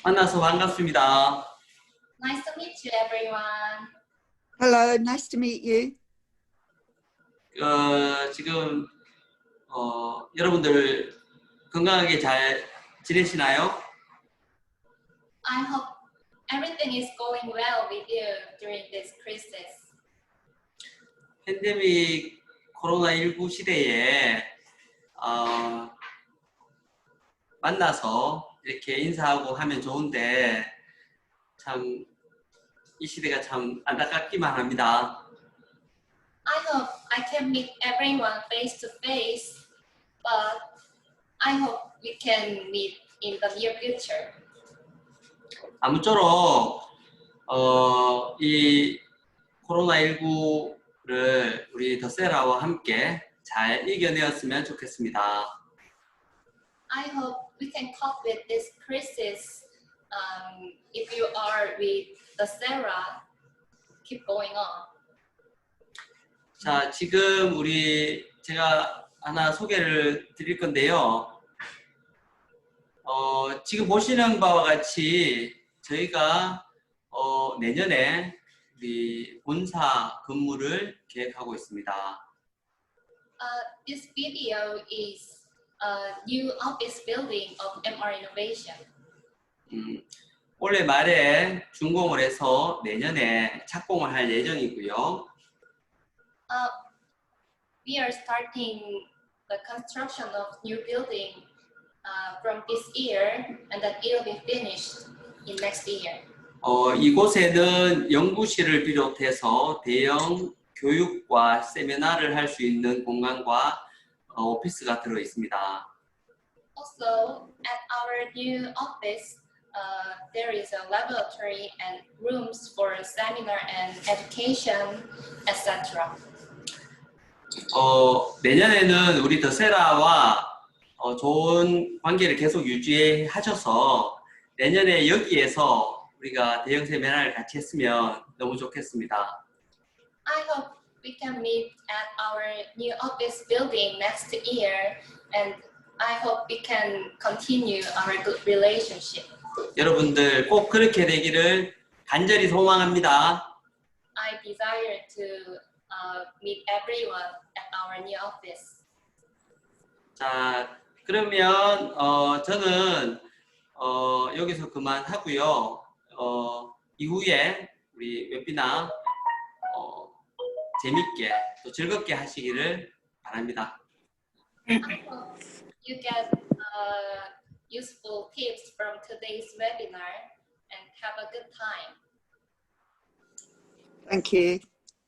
만나서 반갑습니다. Nice to meet you, everyone. Hello, nice to meet you. 지금 여러분들 건강하게 잘 지내시나요? I hope everything is going well with you during this crisis. 팬데믹 코로나19 시대에 만나서 이렇게 인사하고 하면 좋은데 참 이 시대가 참 안타깝기만 합니다. I hope I can meet everyone face to face, but I hope we can meet in the near future. 아무쪼록 이 코로나19를 우리 더세라와 함께 잘 이겨내었으면 좋겠습니다. I hope we can cope with this crisis. If you are with the Sarah, keep going on. 자, 지금 제가 하나 소개를 드릴 건데요. 지금 보시는 바와 같이 저희가 내년에 우리 본사 건물을 계획하고 있습니다. This video is a new office building of MR Innovation. 올해 말에 준공을 해서 내년에 착공을 할 예정이고요. We are starting the construction of new building from this year, and then it will be finished in next year. 이곳에는 연구실을 비롯해서 대형 교육과 세미나를 할 수 있는 공간과 오피스가 들어 있습니다. Also, at our new office, there is a laboratory and rooms for seminar and education, etc. 내년에는 우리 더세라와 좋은 관계를 계속 유지하셔서 내년에 여기에서 우리가 대형 세미나를 같이 했으면 너무 좋겠습니다. I hope we can meet at our new office building next year, and I hope we can continue our good relationship. 여러분들 꼭 그렇게 되기를 간절히 소망합니다. I desire to meet everyone at our new office. 자, 그러면 저는 여기서 그만하고요. 이후에 우리 웨비나 재밌게 또 즐겁게 하시기를 바랍니다. I hope you get useful tips from today's webinar and have a good time. Thank you.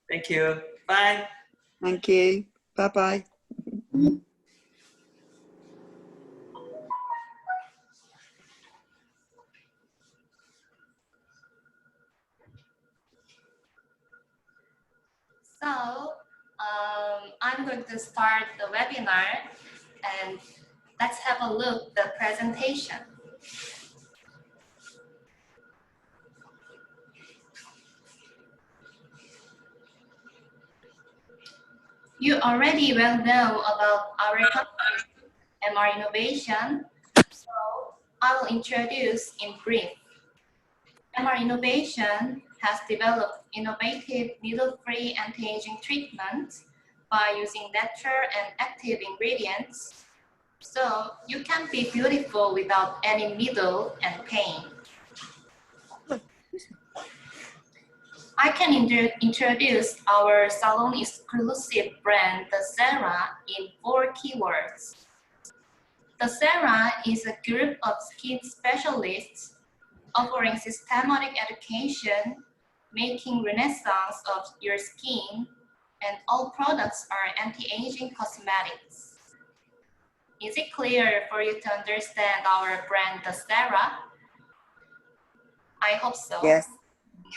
Thank you. Bye. Thank you. Bye-bye. So I'm going to start the webinar, and let's have a look at the presentation. You already well know about our company, MR Innovation, so I will introduce in brief. MR Innovation has developed innovative needle-free anti-aging treatments by using natural and active ingredients, so you can be beautiful without any needle and pain. I can introduce our salon-exclusive brand, The Sarah, in 4 keywords. The Sarah is a group of skin specialists offering systematic education, making renaissance of your skin, and all products are anti-aging cosmetics. Is it clear for you to understand our brand, The Sarah? I hope so. Yes.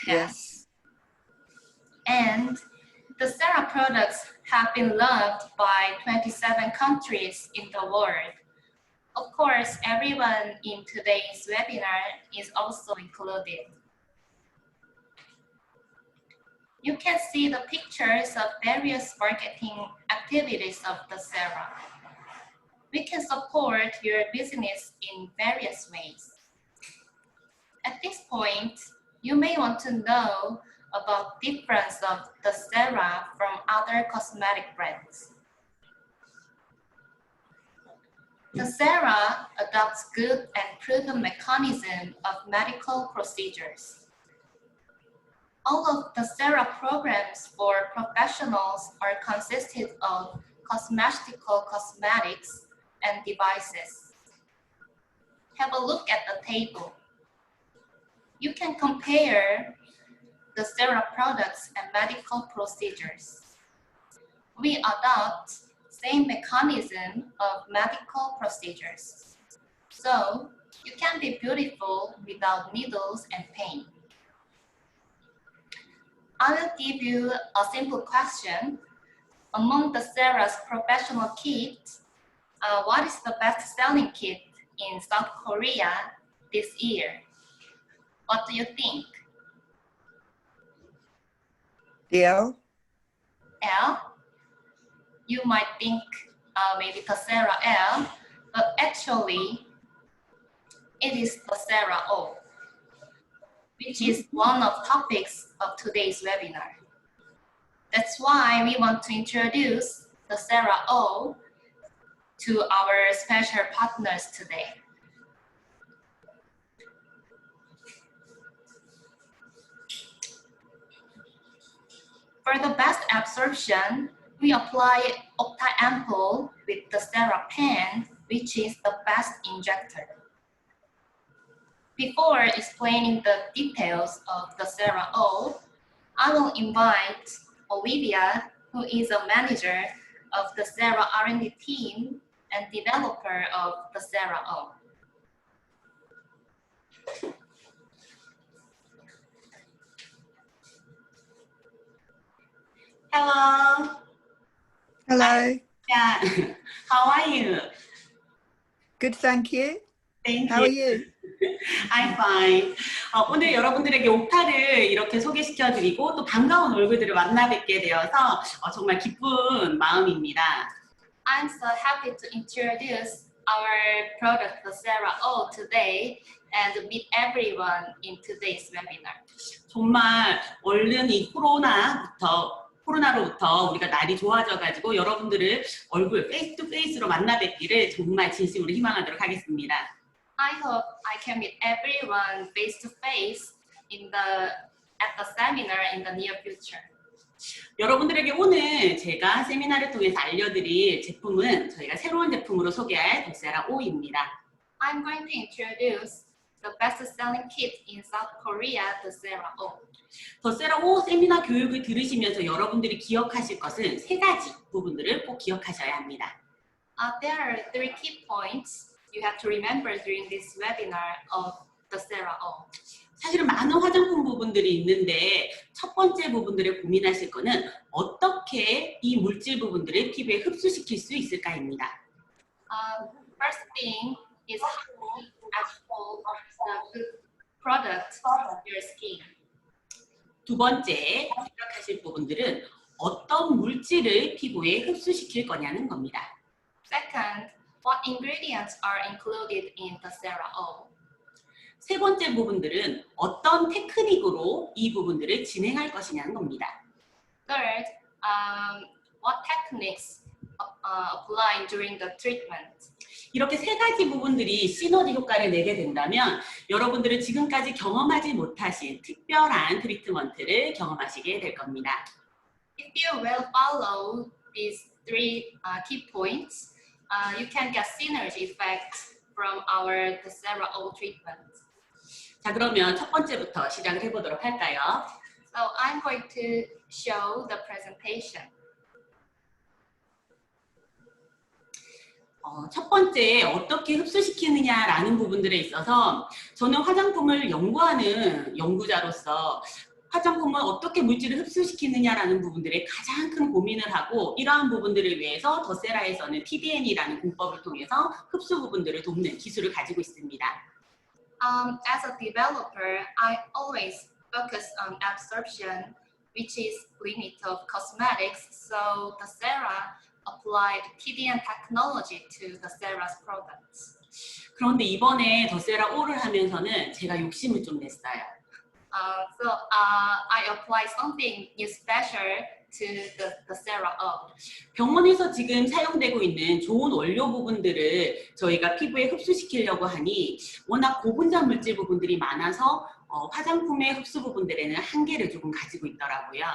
Yes. And the Sarah products have been loved by 27 countries in the world. Of course, everyone in today's webinar is also included. You can see the pictures of various marketing activities of the Sarah. We can support your business in various ways. At this point, you may want to know about difference of the DOCERA from other cosmetic brands. DOCERA adopts good and proven mechanism of medical procedures. All of the DOCERA programs for professionals are consisted of cosmetics and devices. Have a look at the table. You can compare the DOCERA products and medical procedures. We adopt same mechanism of medical procedures. So you can be beautiful without needles and pain. I will give you a simple question. Among the DOCERA's professional kits, what is the best-selling kit in South Korea this year? What do you think? L. L? You might think maybe DOCERA L, but actually it is DOCERA O, which is one of topics of today's webinar. That's why we want to introduce DOCERA O to our special partners today. For the best absorption, we apply Octa-Ampoule with the DOCERA pen, which is the best injector. Before explaining the details of the DOCERA O, I will invite Olivia, who is a manager of the DOCERA R&D team and developer of the DOCERA O. Hello. Hello. Yeah. How are you? Good, thank you. Thank How are you. you? I'm fine. 오늘 여러분들에게 옥타를 이렇게 소개시켜드리고 또 반가운 얼굴들을 만나 뵙게 되어서 정말 기쁜 마음입니다. I'm so happy to introduce our product, the DOCERA O, today and meet everyone in today's webinar. 정말 얼른 이 코로나로부터 우리가 날이 좋아져가지고 여러분들을 얼굴 페이스 투 페이스로 만나 뵙기를 정말 진심으로 희망하도록 하겠습니다. I hope I can meet everyone face to face at the seminar in the near future. 여러분들에게 오늘 제가 세미나를 통해서 알려드릴 제품은 저희가 새로운 제품으로 소개할 DOCERA O입니다. I'm going to introduce the best-selling kit in South Korea, the DOCERA O. DOCERA O 세미나 교육을 들으시면서 여러분들이 기억하실 것은 세 가지 부분들을 꼭 기억하셔야 합니다. There are 3 key points you have to remember during this webinar of the DOCERA O. 사실은 많은 화장품 부분들이 있는데 첫 번째 부분들을 고민하실 거는 어떻게 이 물질 부분들을 피부에 흡수시킬 수 있을까입니다. First thing is how to absorb the good product of your skin. 두 번째 생각하실 부분들은 어떤 물질을 피부에 흡수시킬 거냐는 겁니다. Second, what ingredients are included in the DOCERA O? 세 번째 부분들은 어떤 테크닉으로 이 부분들을 진행할 것이냐는 겁니다. Third, what techniques apply during the treatment? 이렇게 세 가지 부분들이 시너지 효과를 내게 된다면 여러분들은 지금까지 경험하지 못하신 특별한 트리트먼트를 경험하시게 될 겁니다. If you will follow these 3 key points, you can get synergy effect from our DOCERA O treatment. 자, 그러면 첫 번째부터 시작을 해보도록 할까요? So I'm going to show the presentation. 첫 번째 어떻게 흡수시키느냐라는 부분들에 있어서 저는 화장품을 연구하는 연구자로서 화장품은 어떻게 물질을 흡수시키느냐라는 부분들에 가장 큰 고민을 하고 이러한 부분들을 위해서 DOCERA에서는 TDN이라는 공법을 통해서 흡수 부분들을 돕는 기술을 가지고 있습니다. As a developer, I always focus on absorption, which is limit of cosmetics. So DOCERA applied TDN technology to DOCERA's products. 그런데 이번에 더세라 O를 하면서는 제가 욕심을 좀 냈어요. I applied something new special to the Sera O. 병원에서 지금 사용되고 있는 좋은 원료 부분들을 저희가 피부에 흡수시키려고 하니 워낙 고분자 물질 부분들이 많아서 화장품의 흡수 부분들에는 한계를 조금 가지고 있더라고요.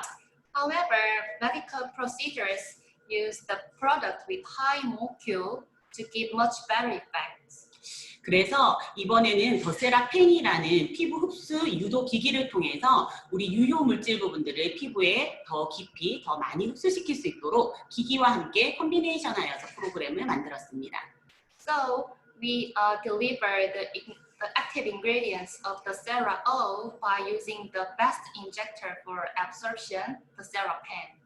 However, medical procedures use the product with high molecule to give much better effects. 그래서 이번에는 더세라 펜이라는 피부 흡수 유도 기기를 통해서 우리 유효 물질 부분들을 피부에 더 깊이 더 많이 흡수시킬 수 있도록 기기와 함께 콤비네이션하여서 프로그램을 만들었습니다. So we deliver the active ingredients of the Sera O by using the best injector for absorption, the Sera Pen.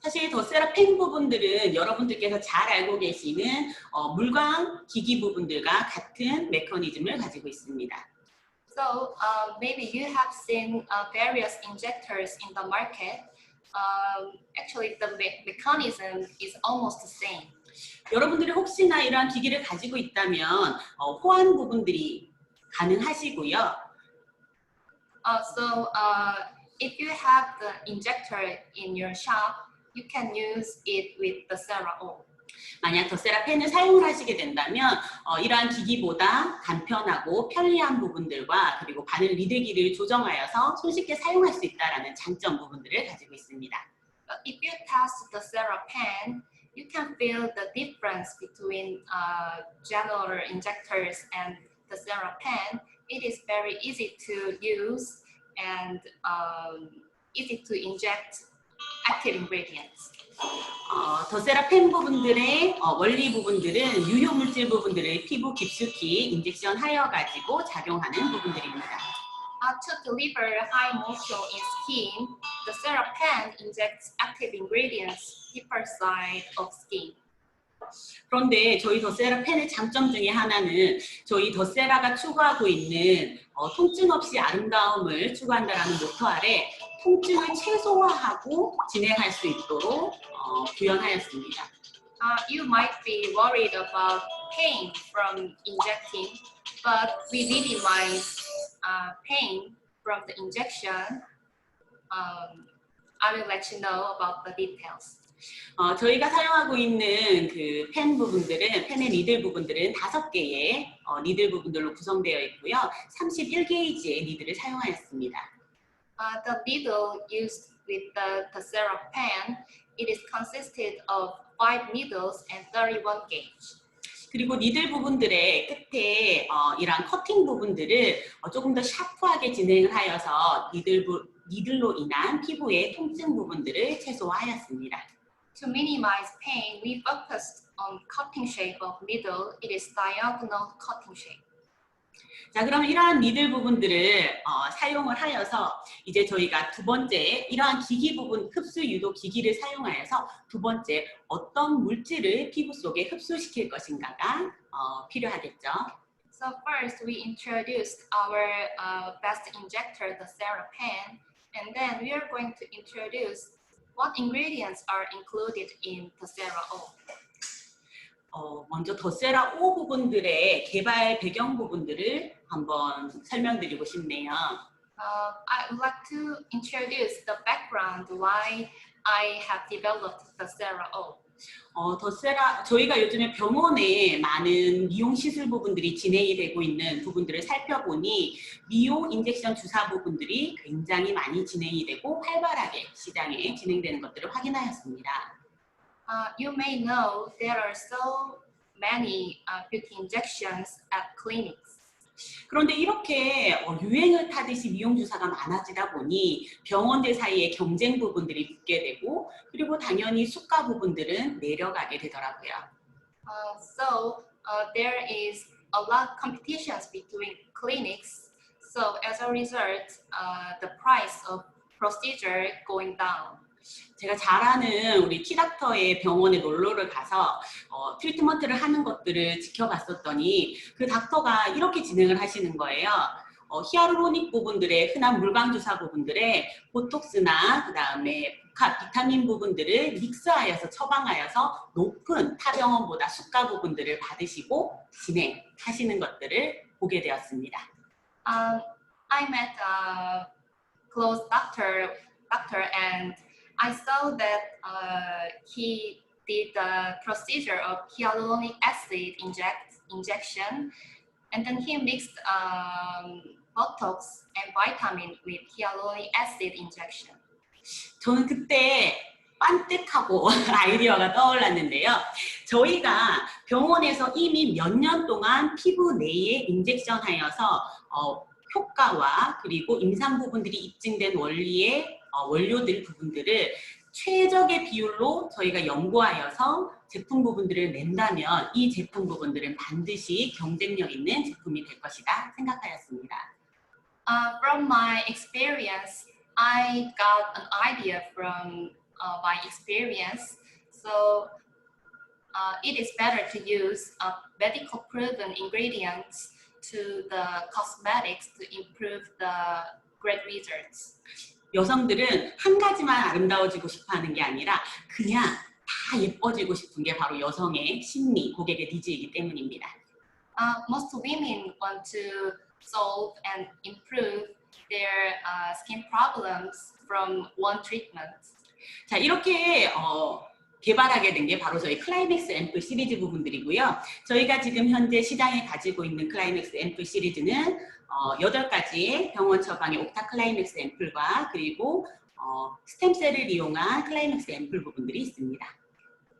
사실 더세라 펜 부분들은 여러분들께서 잘 알고 계시는 물광 기기 부분들과 같은 메커니즘을 가지고 있습니다. So maybe you have seen various injectors in the market. Actually, the mechanism is almost the same. 여러분들이 혹시나 이러한 기기를 가지고 있다면 호환 부분들이 가능하시고요. If you have the injector in your shop, you can use it with the Sera O. 만약 더세라 펜을 사용을 하시게 된다면 이러한 기기보다 간편하고 편리한 부분들과 그리고 바늘 리들기를 조정하여서 손쉽게 사용할 수 있다는 장점 부분들을 가지고 있습니다. If you test the Sera Pen, you can feel the difference between general injectors and the Sera Pen. It is very easy to use and easy to inject active ingredients. 더세라 펜 부분들의 원리 부분들은 유효 물질 부분들을 피부 깊숙이 인젝션 하여 가지고 작용하는 부분들입니다. To deliver high molecule in skin, the Sera Pen injects active ingredients deeper side of skin. 그런데 저희 더세라 펜의 장점 중에 하나는 저희 더세라가 추구하고 있는 통증 없이 아름다움을 추구한다라는 모토 아래 통증을 최소화하고 진행할 수 있도록 구현하였습니다. You might be worried about pain from injecting, but we minimize pain from the injection. I will let you know about the details. 저희가 사용하고 있는 그 펜 부분들은, 펜의 니들 부분들은 5개의 니들 부분들로 구성되어 있고요. 31게이지의 니들을 사용하였습니다. The needle used with the Sera Pen, it is consisted of 5 needles and 31 gauge. 그리고 니들 부분들의 끝에 이러한 커팅 부분들을 조금 더 샤프하게 진행을 하여서 니들로 인한 피부의 통증 부분들을 최소화하였습니다. To minimize pain, we focused on cutting shape of needle. It is diagonal cutting shape. 자, 그럼 이러한 니들 부분들을 사용을 하여서 이제 저희가 두 번째 이러한 기기 부분 흡수 유도 기기를 사용하여서 두 번째 어떤 물질을 피부 속에 흡수시킬 것인가가 필요하겠죠. So first, we introduced our best injector, the Sera Pen, and then we are going to introduce what ingredients are included in the Sera O. 먼저 더세라 O 부분들의 개발 배경 부분들을 한번 설명드리고 싶네요. I would like to introduce the background why I have developed the Sera O. 더세라 저희가 요즘에 병원에 많은 미용 시술 부분들이 진행이 되고 있는 부분들을 살펴보니 미용 인젝션 주사 부분들이 굉장히 많이 진행이 되고 활발하게 시장에 진행되는 것들을 확인하였습니다. You may know there are so many beauty injections at clinics. 그런데 이렇게 유행을 타듯이 미용 주사가 많아지다 보니 병원들 사이에 경쟁 부분들이 붙게 되고 그리고 당연히 수가 부분들은 내려가게 되더라고요. So there is a lot of competitions between clinics. So as a result, the price of procedure going down. 제가 잘 아는 우리 티닥터의 병원에 놀러를 가서 트리트먼트를 하는 것들을 지켜봤었더니 그 닥터가 이렇게 진행을 하시는 거예요. 히알루로닉 부분들의 흔한 물광 주사 부분들의 보톡스나 그 다음에 복합 비타민 부분들을 믹스하여서 처방하여서 높은 타 병원보다 수가 부분들을 받으시고 진행하시는 것들을 보게 되었습니다. I met a close doctor and I saw that he did the procedure of hyaluronic acid injection, and then he mixed Botox and vitamin with hyaluronic acid injection. 저는 그때 빤뜩하고 아이디어가 떠올랐는데요. 저희가 병원에서 이미 몇 년 동안 피부 내에 인젝션하여서 효과와 그리고 임상 부분들이 입증된 원리의 원료들 부분들을 최적의 비율로 저희가 연구하여서 제품 부분들을 낸다면 이 제품 부분들은 반드시 경쟁력 있는 제품이 될 것이다 생각하였습니다. From my experience, I got an idea from my experience. So it is better to use medical proven ingredients to the cosmetics to improve the great results. 여성들은 한 가지만 아름다워지고 싶어 하는 게 아니라 그냥 다 예뻐지고 싶은 게 바로 여성의 심리, 고객의 니즈이기 때문입니다. Most women want to solve and improve their skin problems from one treatment. 자, 이렇게 개발하게 된 게 바로 저희 클라이맥스 앰플 시리즈 부분들이고요. 저희가 지금 현재 시장에 가지고 있는 클라이맥스 앰플 시리즈는 8가지의 병원 처방의 옥타 클라이맥스 앰플과 그리고 스템셀을 이용한 클라이맥스 앰플 부분들이 있습니다.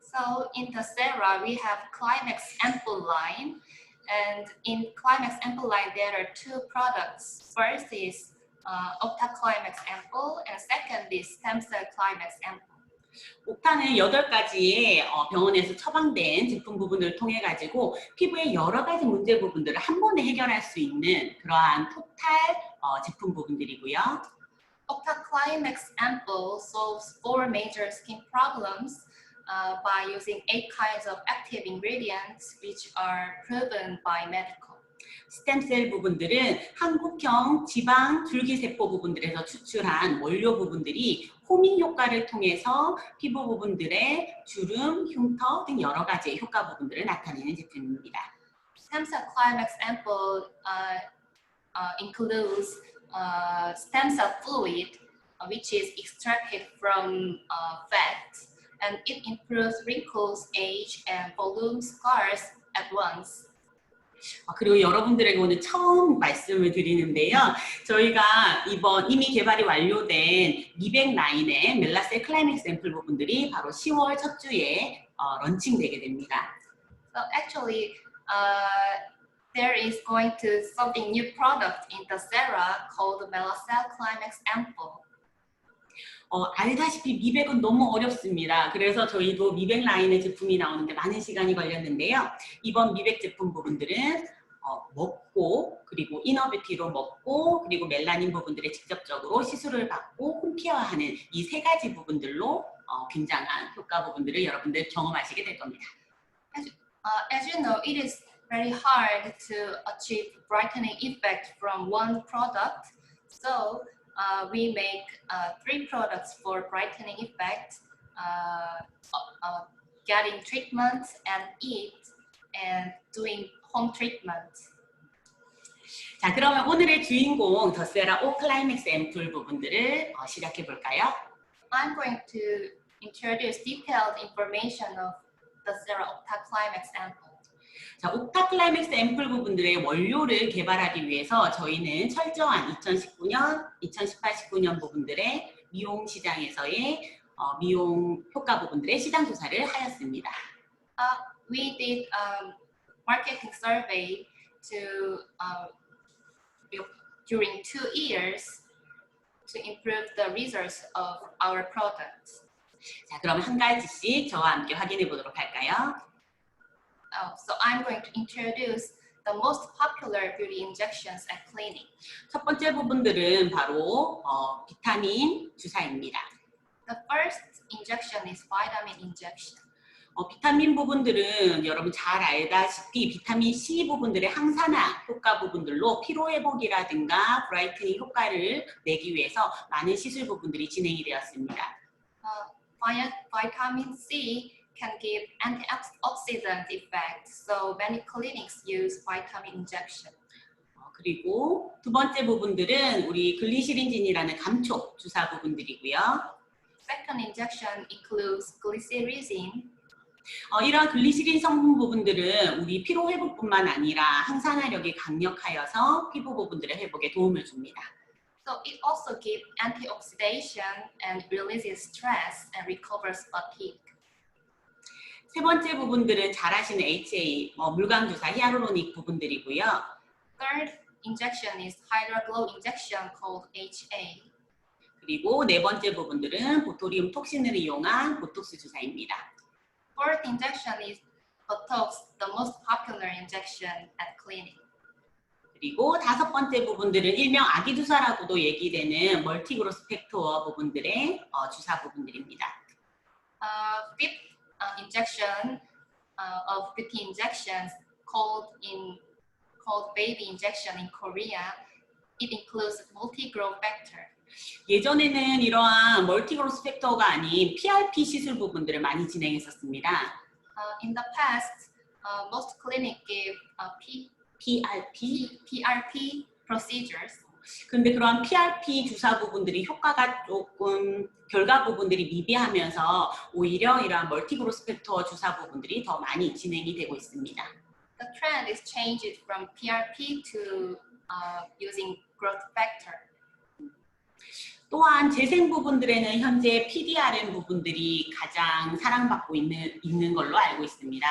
So in the Sera, we have Climax Ample line, and in Climax Ample line there are two products. First is Octa Climax Ample, and second is Stem Cell Climax Ample. 옥타는 8가지의 병원에서 처방된 제품 부분을 통해 가지고 피부의 여러 가지 문제 부분들을 한 번에 해결할 수 있는 그러한 토탈 제품 부분들이고요. Octa Climax Ample solves 4 major skin problems by using 8 kinds of active ingredients which are proven by medical. 스템셀 부분들은 한국형 지방 줄기세포 부분들에서 추출한 원료 부분들이 호밍 효과를 통해서 피부 부분들의 주름, 흉터 등 여러 가지의 효과 부분들을 나타내는 제품입니다. Stem Cell Climax Ample includes stem cell fluid which is extracted from fat, and it improves wrinkles, age, and volume scars at once. 그리고 여러분들에게 오늘 처음 말씀을 드리는데요. 저희가 이번 이미 개발이 완료된 미백 라인의 멜라셀 클라이맥스 앰플 부분들이 바로 10월 첫 주에 런칭되게 됩니다. So actually, there is going to something new product in the Sera called Melacel Climax Ample. 알다시피 미백은 너무 어렵습니다. 그래서 저희도 미백 라인의 제품이 나오는데 많은 시간이 걸렸는데요. 이번 미백 제품 부분들은 먹고 그리고 이너뷰티로 먹고 그리고 멜라닌 부분들에 직접적으로 시술을 받고 홈케어하는 이 3가지 부분들로 굉장한 효과 부분들을 여러분들 경험하시게 될 겁니다. As you know, it is very hard to achieve brightening effect from one product. So we make 3 products for brightening effect, getting treatment and eat, and doing home treatment. 자, 그러면 오늘의 주인공 더세라 오 클라이맥스 앰플 부분들을 시작해 볼까요? I'm going to introduce detailed information of the Sera Octa Climax Ample. 자, 옥타 클라이맥스 앰플 부분들의 원료를 개발하기 위해서 저희는 철저한 2019년, 2018, 19년 부분들의 미용 시장에서의 미용 효과 부분들의 시장 조사를 하였습니다. We did a marketing survey during 2 years to improve the results of our products. 자, 그럼 한 가지씩 저와 함께 확인해 보도록 할까요? So I'm going to introduce the most popular beauty injections at clinic. 첫 번째 부분들은 바로 비타민 주사입니다. The first injection is vitamin injection. 비타민 부분들은 여러분 잘 알다시피 비타민 C 부분들의 항산화 효과 부분들로 피로 회복이라든가 브라이트닝 효과를 내기 위해서 많은 시술 부분들이 진행이 되었습니다. Vitamin C can give antioxidant effect, so many clinics use vitamin injection. 그리고 두 번째 부분들은 우리 글리시린진이라는 감촉 주사 부분들이고요. Second injection includes glycyrrhizin. 이러한 글리시린 성분 부분들은 우리 피로 회복뿐만 아니라 항산화력이 강력하여서 피부 부분들의 회복에 도움을 줍니다. So it also gives antioxidation and releases stress and recovers fatigue. 세 번째 부분들은 잘 아시는 HA, 물광 주사, 히알루로닉 부분들이고요. Third injection is hydroglow injection called HA. 그리고 네 번째 부분들은 보토리움 톡신을 이용한 보톡스 주사입니다. Fourth injection is Botox, the most popular injection at clinic. 그리고 다섯 번째 부분들은 일명 아기 주사라고도 얘기되는 멀티그로스 팩터 부분들의 주사 부분들입니다. Fifth injection of beauty injections called baby injection in Korea. It includes multi-growth factor. 예전에는 이러한 멀티그로스 팩터가 아닌 PRP 시술 부분들을 많이 진행했었습니다. In the past, most clinics give PRP procedures. 그런데 그러한 PRP 주사 부분들이 효과가 조금 결과 부분들이 미비하면서 오히려 이러한 멀티그로스 팩터 주사 부분들이 더 많이 진행이 되고 있습니다. The trend is changed from PRP to using growth factor. 또한 재생 부분들에는 현재 PDRN 부분들이 가장 사랑받고 있는 걸로 알고 있습니다.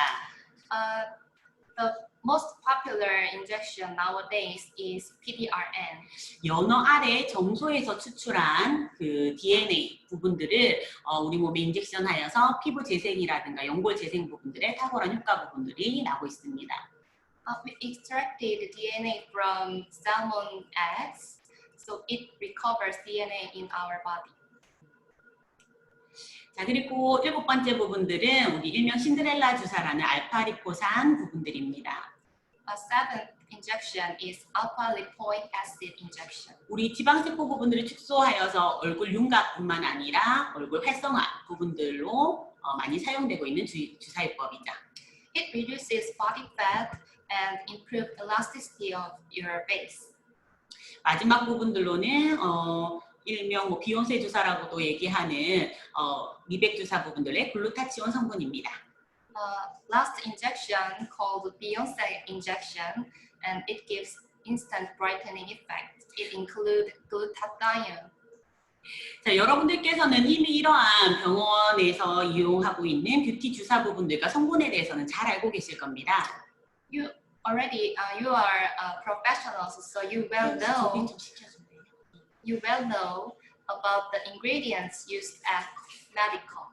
The most popular injection nowadays is PDRN. 연어 아래 점소에서 추출한 그 DNA 부분들을 우리 몸에 인젝션하여서 피부 재생이라든가 연골 재생 부분들의 탁월한 효과 부분들이 나고 있습니다. We extracted DNA from salmon eggs, so it recovers DNA in our body. 자, 그리고 일곱 번째 부분들은 우리 일명 신데렐라 주사라는 알파리포산 부분들입니다. Seventh injection is alpha lipoic acid injection. 우리 지방세포 부분들을 축소하여서 얼굴 윤곽뿐만 아니라 얼굴 활성화 부분들로 많이 사용되고 있는 주사요법이죠. It reduces body fat and improves elasticity of your face. 마지막 부분들로는 일명 비욘세 주사라고도 얘기하는 미백 주사 부분들의 글루타치온 성분입니다. Last injection called Beyonce injection, and it gives instant brightening effect. It includes glutathione. 자, 여러분들께서는 이미 이러한 병원에서 이용하고 있는 뷰티 주사 부분들과 성분에 대해서는 잘 알고 계실 겁니다. You are professionals, so you well know about the ingredients used at medical.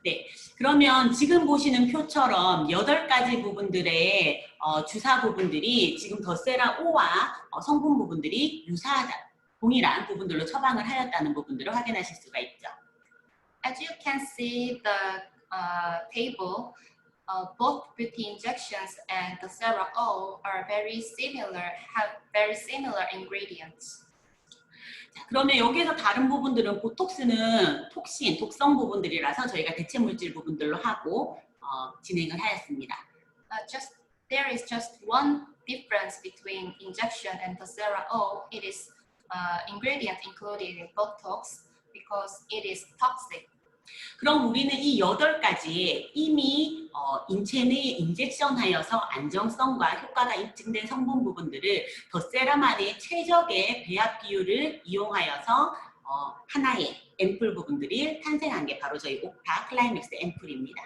네, 그러면 지금 보시는 표처럼 8가지 부분들의 주사 부분들이 지금 더세라 5와 성분 부분들이 유사하다, 동일한 부분들로 처방을 하였다는 부분들을 확인하실 수가 있죠. As you can see the table, both beauty injections and the CeraO are very similar, have very similar ingredients. 자, 그러면 여기에서 다른 부분들은 보톡스는 톡신, 독성 부분들이라서 저희가 대체 물질 부분들로 하고 진행을 하였습니다. There is just one difference between injection and the CeraO. It is ingredient included in Botox because it is toxic. 그럼 우리는 이 8가지 이미 인체 내에 인젝션하여서 안정성과 효과가 입증된 성분 부분들을 더세라만의 최적의 배합 비율을 이용하여서 하나의 앰플 부분들이 탄생한 게 바로 저희 옥타 클라이맥스 앰플입니다.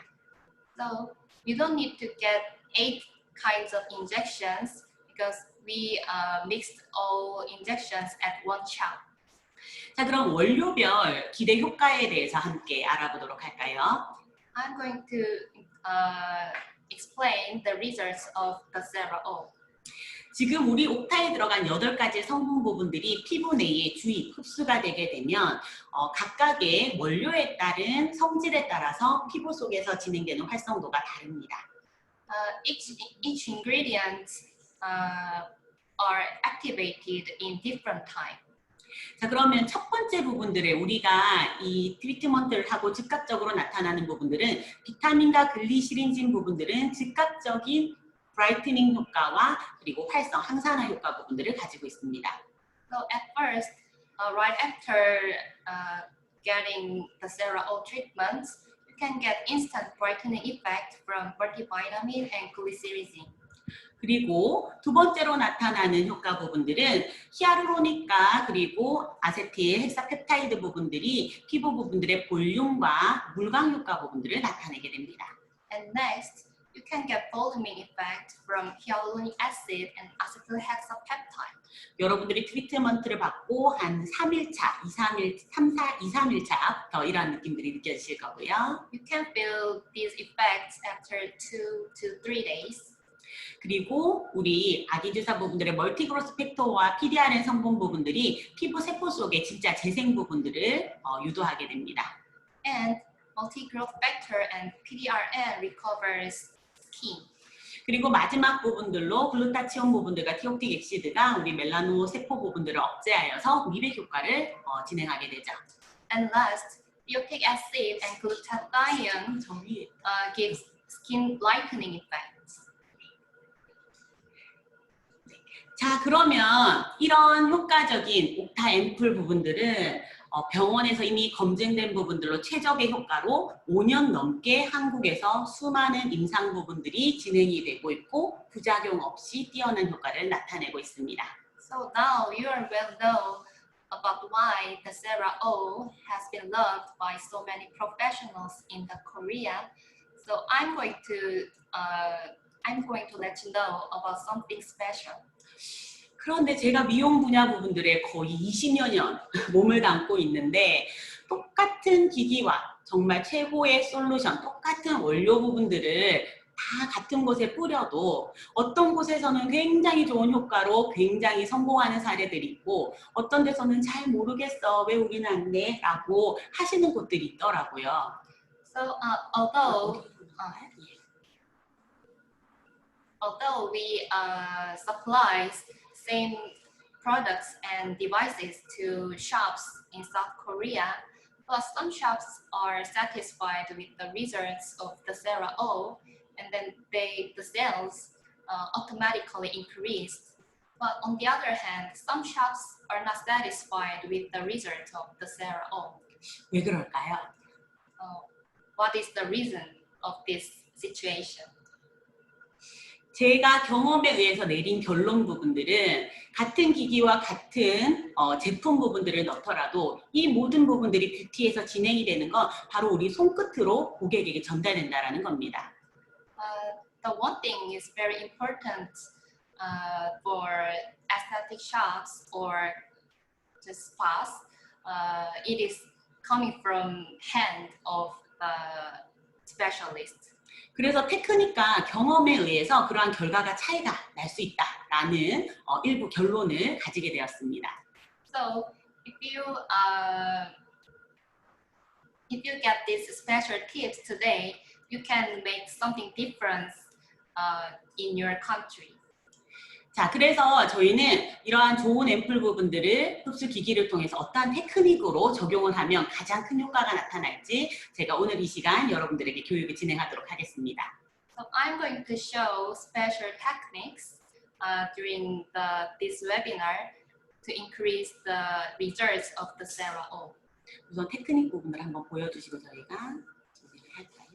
So we don't need to get 8 kinds of injections because we mixed all injections at one shot. 자, 그럼 원료별 기대 효과에 대해서 함께 알아보도록 할까요? I'm going to explain the results of the CeraO. 지금 우리 옥타에 들어간 8가지 성분 부분들이 피부 내에 주입, 흡수가 되게 되면 각각의 원료에 따른 성질에 따라서 피부 속에서 진행되는 활성도가 다릅니다. Each ingredient are activated in different time. 자, 그러면 첫 번째 부분들에 우리가 이 트리트먼트를 하고 즉각적으로 나타나는 부분들은 비타민과 글리시린진 부분들은 즉각적인 브라이트닝 효과와 그리고 활성, 항산화 효과 부분들을 가지고 있습니다. So at first, right after getting the CeraO treatment, you can get instant brightening effect from multivitamin and glycyrrhizin. 그리고 두 번째로 나타나는 효과 부분들은 히아루로닉과 그리고 아세틸 헥사펩타이드 부분들이 피부 부분들의 볼륨과 물광 효과 부분들을 나타내게 됩니다. And next, you can get voluming effect from hyaluronic acid and acetyl-hexapeptide. 여러분들이 트리트먼트를 받고 한 3일차, 2-3일차부터 이러한 느낌들이 느껴지실 거고요. You can feel these effects after 2 to 3 days. 그리고 우리 아기주사 부분들의 멀티그로스 팩터와 PDRN 성분 부분들이 피부 세포 속에 진짜 재생 부분들을 유도하게 됩니다. And multi-growth factor and PDRN recovers skin. 그리고 마지막 부분들로 글루타치온 부분들과 티옥틱 엑시드가 우리 멜라노 세포 부분들을 억제하여서 미백 효과를 진행하게 되죠. And last, theotic acid and glutathione gives skin lightening effects. 자, 그러면 이런 효과적인 옥타 앰플 부분들은 병원에서 이미 검증된 부분들로 최적의 효과로 5년 넘게 한국에서 수많은 임상 부분들이 진행이 되고 있고 부작용 없이 뛰어난 효과를 나타내고 있습니다. So now you are well known about why the CeraO has been loved by so many professionals in the Korea. So I'm going to let you know about something special. 그런데 제가 미용 분야 부분들에 거의 20여 년 몸을 담고 있는데 똑같은 기기와 정말 최고의 솔루션, 똑같은 원료 부분들을 다 같은 곳에 뿌려도 어떤 곳에서는 굉장히 좋은 효과로 굉장히 성공하는 사례들이 있고 어떤 데서는 잘 모르겠어, 왜 우리는 안 돼? 라고 하시는 곳들이 있더라고요. So although we supply same products and devices to shops in South Korea, but some shops are satisfied with the results of the CeraO, and then the sales automatically increased. But on the other hand, some shops are not satisfied with the result of the CeraO. 왜 그럴까요? What is the reason of this situation? 제가 경험에 의해서 내린 결론 부분들은 같은 기기와 같은 제품 부분들을 넣더라도 이 모든 부분들이 뷰티에서 진행이 되는 건 바로 우리 손끝으로 고객에게 전달된다는 겁니다. The one thing is very important for aesthetic shops or just spas. It is coming from hand of the specialist. 그래서 테크닉과 경험에 의해서 그러한 결과가 차이가 날 수 있다라는 일부 결론을 가지게 되었습니다. So if you get these special tips today, you can make something different in your country. 자, 그래서 저희는 이러한 좋은 앰플 부분들을 흡수 기기를 통해서 어떠한 테크닉으로 적용을 하면 가장 큰 효과가 나타날지 제가 오늘 이 시간 여러분들에게 교육을 진행하도록 하겠습니다. So I'm going to show special techniques during this webinar to increase the results of the CeraO. 우선 테크닉 부분을 한번 보여주시고 저희가 준비를 할까요?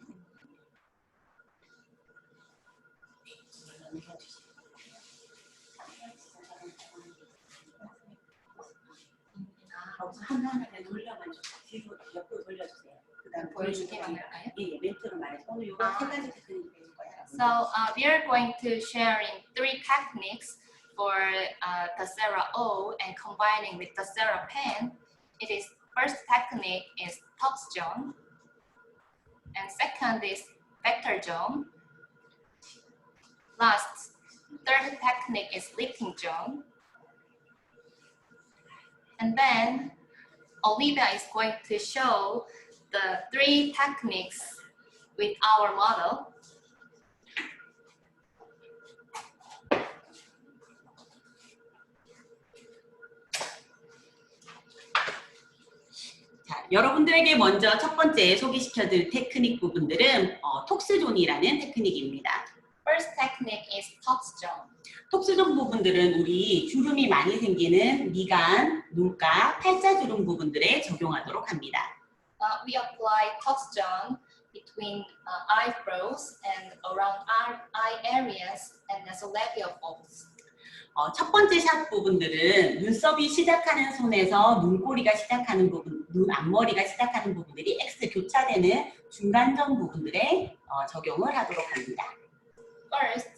하나하나 돌려가지고 뒤로 옆으로 돌려주세요. 그다음 보여주기만 할까요? 예, 멘트로 말해서 오늘 요거 세 가지 테크닉 배울 거예요. So we are going to sharing 3 techniques for the CeraO and combining with the CeraPen. It is first technique is touch zone, and second is vector zone. Last Third technique is lifting zone. And then Olivia is going to show the 3 techniques with our model. 자, 여러분들에게 먼저 첫 번째 소개시켜드릴 테크닉 부분들은 톡스존이라는 테크닉입니다. First technique is tox zone. 톡스존 부분들은 우리 주름이 많이 생기는 미간, 눈가, 팔자주름 부분들에 적용하도록 합니다. We apply tox zone between eyebrows and around eye areas and nasolabial folds. 첫 번째 샷 부분들은 눈썹이 시작하는 손에서 눈꼬리가 시작하는 부분, 눈 앞머리가 시작하는 부분들이 X 교차되는 중간점 부분들에 적용을 하도록 합니다. First,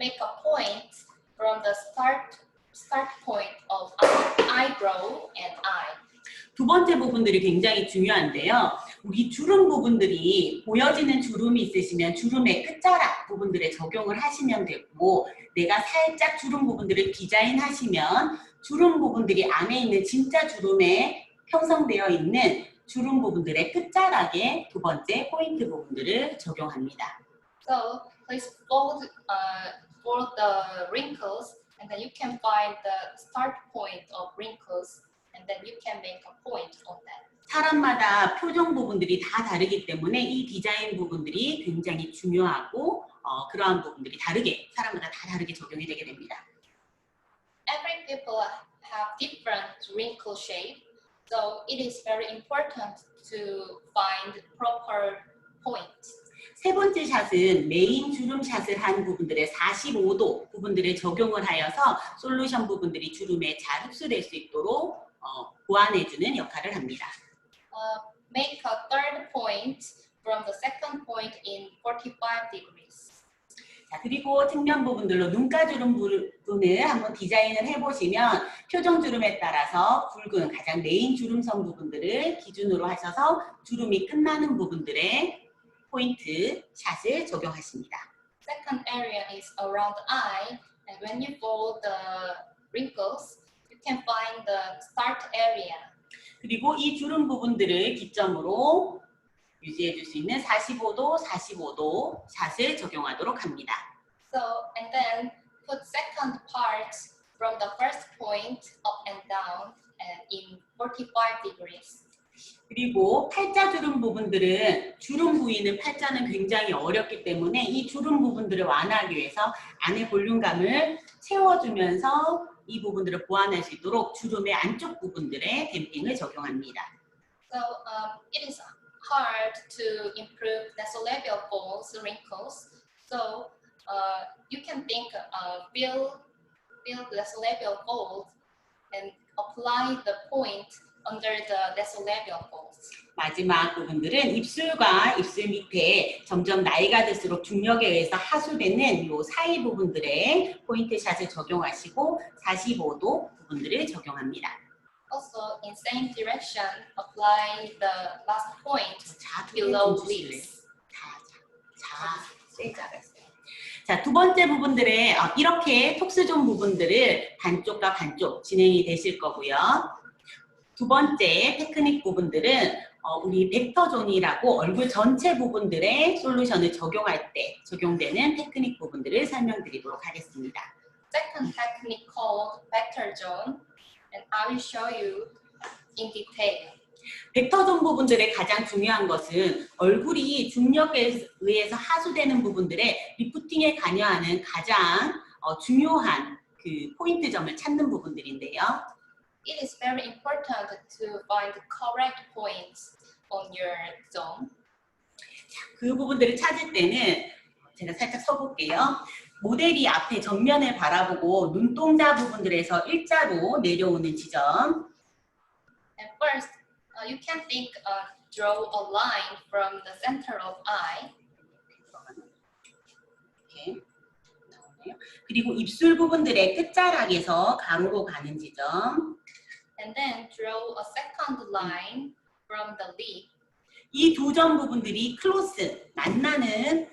make a point from the start point of eyebrow and eye. 두 번째 부분들이 굉장히 중요한데요. 우리 주름 부분들이 보여지는 주름이 있으시면 주름의 끝자락 부분들에 적용을 하시면 되고, 내가 살짝 주름 부분들을 디자인하시면 주름 부분들이 안에 있는 진짜 주름에 형성되어 있는 주름 부분들의 끝자락에 두 번째 포인트 부분들을 적용합니다. So please fold the wrinkles, and then you can find the start point of wrinkles, and then you can make a point on that. 사람마다 표정 부분들이 다 다르기 때문에 이 디자인 부분들이 굉장히 중요하고 그러한 부분들이 사람마다 다 다르게 적용이 되게 됩니다. Every people have different wrinkle shape, so it is very important to find proper point. 세 번째 샷은 메인 주름 샷을 한 부분들의 45도 부분들에 적용을 하여서 솔루션 부분들이 주름에 잘 흡수될 수 있도록 보완해주는 역할을 합니다. Make a third point from the second point in 45 degrees. 자, 그리고 측면 부분들로 눈가 주름 부분을 한번 디자인을 해보시면 표정 주름에 따라서 굵은 가장 메인 주름선 부분들을 기준으로 하셔서 주름이 끝나는 부분들의 포인트 샷을 적용하십니다. Second area is around the eye, and when you fold the wrinkles, you can find the start area. 그리고 이 주름 부분들을 기점으로 유지해 줄 수 있는 45도 샷을 적용하도록 합니다. So, and then put second part from the first point up and down and in 45 degrees. 그리고 팔자 주름 부분들은 주름 부위는 팔자는 굉장히 어렵기 때문에 이 주름 부분들을 완화하기 위해서 안에 볼륨감을 채워주면서 이 부분들을 보완할 수 있도록 주름의 안쪽 부분들에 댐핑을 적용합니다. So, it is hard to improve nasolabial folds, wrinkles. So, you can think fill the nasolabial folds and apply the point under the nasolabial folds. 마지막 부분들은 입술과 입술 밑에 점점 나이가 들수록 중력에 의해서 하수되는 이 사이 부분들에 포인트 샷을 적용하시고 45도 부분들을 적용합니다. Also, in same direction, apply the last point 자, below lips. 자, 두 번째 부분들에 이렇게 톡스존 부분들을 반쪽과 반쪽 진행이 되실 거고요. 두 번째 테크닉 부분들은 우리 벡터존이라고 얼굴 전체 부분들의 솔루션을 적용할 때 적용되는 테크닉 부분들을 설명드리도록 하겠습니다. Second technique called vector zone, and I will show you in detail. 벡터존 부분들의 가장 중요한 것은 얼굴이 중력에 의해서 하수되는 부분들의 리프팅에 관여하는 가장 중요한 그 포인트 점을 찾는 부분들인데요. It is very important to find the correct points on your zone. 그 부분들을 찾을 때는 제가 살짝 서볼게요. 모델이 앞에 정면을 바라보고 눈동자 부분들에서 일자로 내려오는 지점. And first, you can think, draw a line from the center of eye. 이렇게 나오네요. 그리고 입술 부분들의 끝자락에서 가로로 가는 지점. And then draw a second line from the lip. 이 두 점 부분들이 클로스, 만나는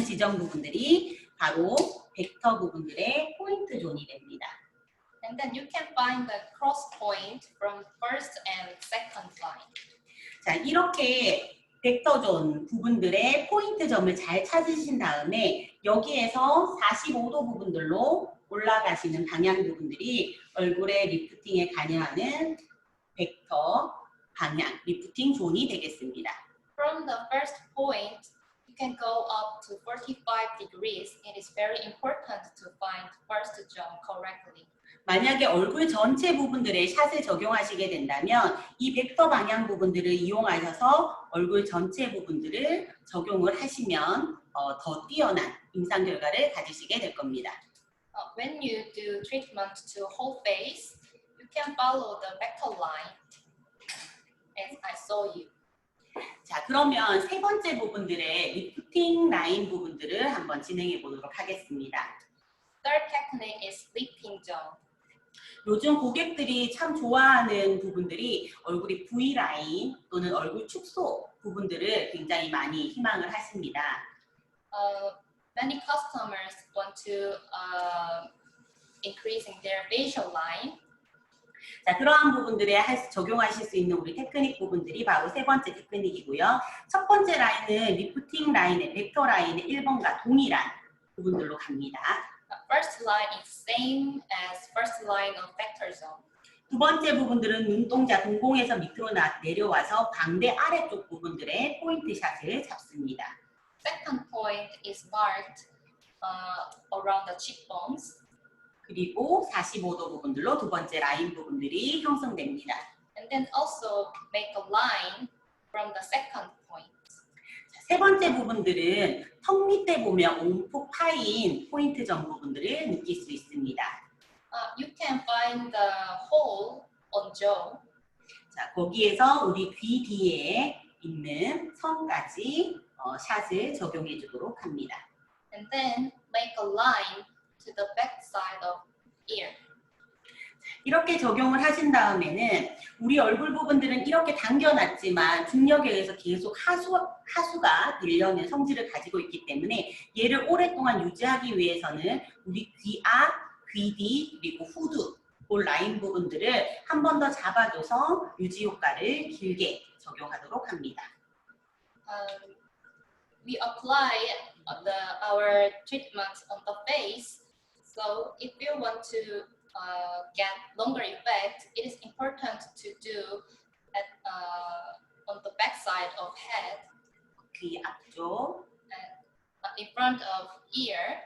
지점 부분들이 바로 벡터 부분들의 포인트 존이 됩니다. And then you can find the cross point from first and second line. 자, 이렇게 벡터 존 부분들의 포인트 점을 잘 찾으신 다음에 여기에서 45도 부분들로 올라가시는 방향 부분들이 얼굴의 리프팅에 관여하는 벡터 방향, 리프팅 존이 되겠습니다. From the first point, you can go up to 45 degrees. It is very important to find first jump correctly. 만약에 얼굴 전체 부분들에 샷을 적용하시게 된다면 이 벡터 방향 부분들을 이용하셔서 얼굴 전체 부분들을 적용을 하시면 더 뛰어난 임상 결과를 가지시게 될 겁니다. When you do treatment to whole face, you can follow the vector line as I saw you. 자, 그러면 세 번째 부분들의 리프팅 라인 부분들을 한번 진행해 보도록 하겠습니다. Third technique is lifting jump. 요즘 고객들이 참 좋아하는 부분들이 얼굴이 V라인 또는 얼굴 축소 부분들을 굉장히 많이 희망을 하십니다. Many customers want to increasing their facial line. 자, 그러한 부분들에 적용하실 수 있는 우리 테크닉 부분들이 바로 세 번째 테크닉이고요. 첫 번째 라인은 리프팅 라인의 벡터 라인의 1번과 동일한 부분들로 갑니다. First line is same as first line of vector zone. 두 번째 부분들은 눈동자 동공에서 밑으로 내려와서 광대 아래쪽 부분들의 포인트 샷을 잡습니다. Second point is marked around the cheekbones. 그리고 45도 부분들로 두 번째 라인 부분들이 형성됩니다. And then also make a line from the second point. 세 번째 부분들은 턱 밑에 보면 온폭 파인 포인트 점 부분들을 느낄 수 있습니다. You can find the hole on jaw. 자, 거기에서 우리 귀 뒤에 있는 선까지 샷을 적용해 주도록 합니다. And then make a line to the back side of ear. 이렇게 적용을 하신 다음에는 우리 얼굴 부분들은 이렇게 당겨놨지만 중력에 의해서 계속 하수가 되려는 성질을 가지고 있기 때문에 얘를 오랫동안 유지하기 위해서는 우리 귀 앞, 귀 뒤, 그리고 후두 그 라인 부분들을 한 번 더 잡아줘서 유지 효과를 길게 적용하도록 합니다. We apply our treatment on the face. So if you want to get longer effect, it is important to do at on the back side of head, 귀 앞쪽, in front of ear,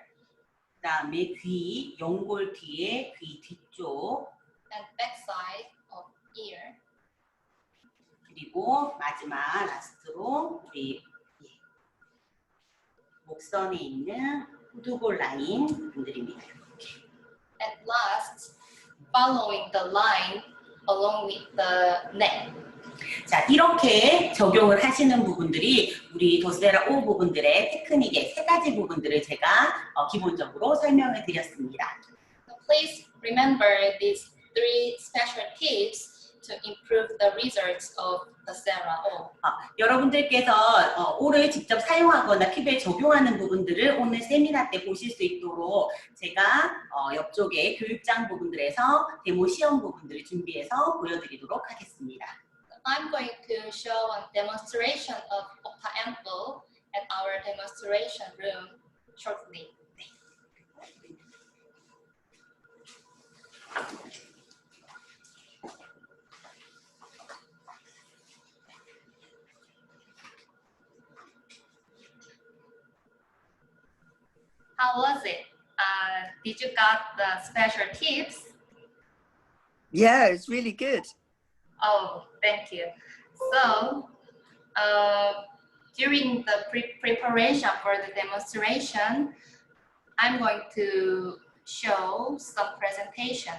그 다음에 귀 연골 뒤에 귀 뒤쪽, and back side of ear. 그리고 마지막 라스트로 우리 목선에 있는 후두골 라인 부분들입니다. And last, following the line along with the neck. 자, 이렇게 적용을 하시는 부분들이 우리 도스테라 5 부분들의 테크닉의 세 가지 부분들을 제가 기본적으로 설명을 드렸습니다. So please remember these three special tips to improve the results of the Sera O. 여러분들께서 O를 직접 사용하거나 피부에 적용하는 부분들을 오늘 세미나 때 보실 수 있도록 제가 옆쪽에 교육장 부분들에서 데모 시험 부분들을 준비해서 보여드리도록 하겠습니다. I'm going to show a demonstration of Opta Ample at our demonstration room shortly. How was it? Did you got the special tips? Yeah, it's really good. Oh, thank you. So, during the preparation for the demonstration, I'm going to show some presentation.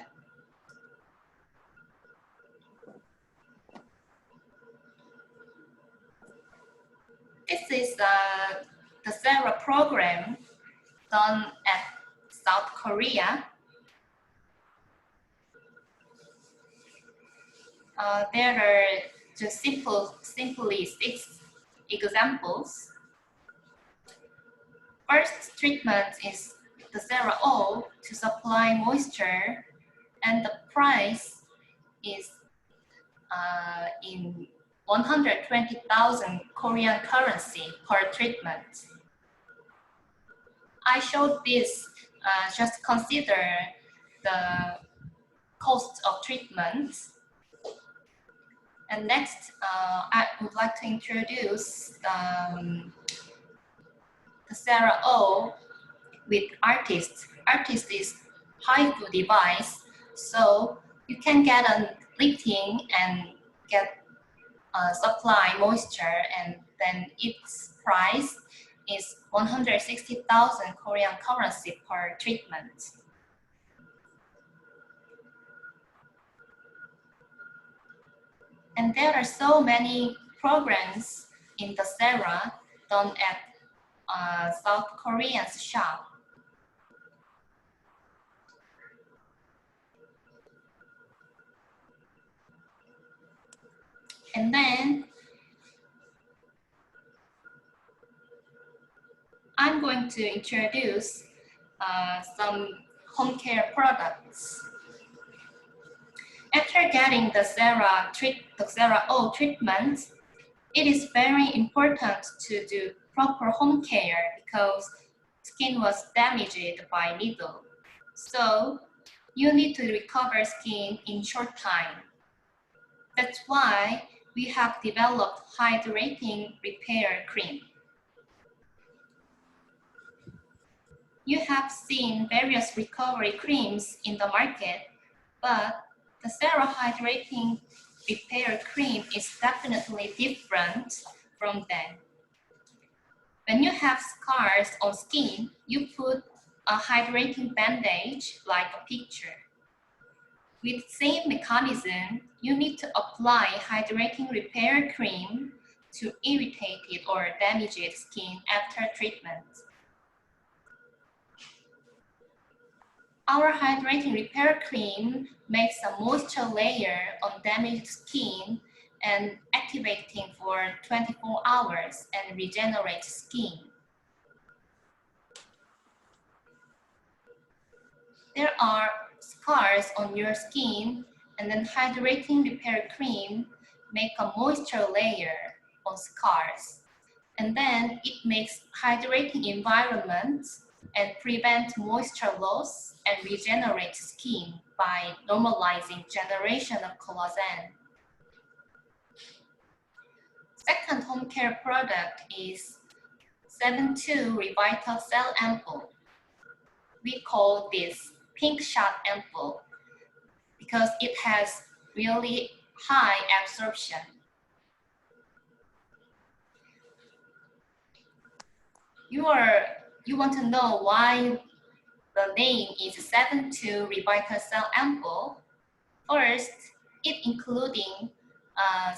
This is the Sera program done at South Korea. There are just simply 6 examples. First treatment is the Cera O to supply moisture, and the price is in 120,000 Korean currency per treatment. I showed this just consider the cost of treatment. And next, I would like to introduce the Cera O with Artist. Artist is HIFU device, so you can get a lifting and get supply moisture, and then its price is 160,000 Korean currency per treatment. And there are so many programs in the Cera done at South Korean's shop. And then I'm going to introduce some home care products. After getting the Cera O treatment, it is very important to do proper home care because skin was damaged by needle. So you need to recover skin in short time. That's why we have developed hydrating repair cream. You have seen various recovery creams in the market, but the Cera Hydrating Repair Cream is definitely different from them. When you have scars on skin, you put a hydrating bandage like a picture. With the same mechanism, you need to apply hydrating repair cream to irritated or damaged skin after treatment. Our hydrating repair cream makes a moisture layer on damaged skin and activating for 24 hours and regenerates skin. There are scars on your skin, and then hydrating repair cream make a moisture layer on scars. And then it makes hydrating environment and prevent moisture loss and regenerate skin by normalizing generation of collagen. Second home care product is 7-2 Revital Cell Ampoule. We call this pink shot ampoule because it has really high absorption. You want to know why the name is 7-2 Revital Cell Ampoule. First, it including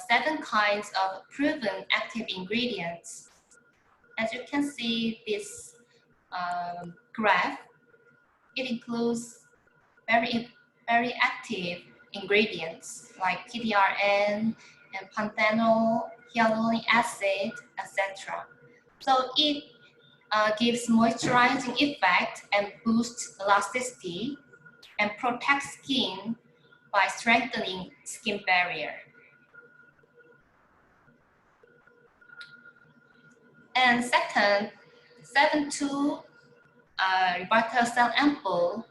7 kinds of proven active ingredients. As you can see this graph, it includes very active ingredients like PDRN and panthenol, hyaluronic acid, etc. So it gives moisturizing effect and boosts elasticity and protects skin by strengthening skin barrier. And second, 7-2 Revital Cell Ampoule.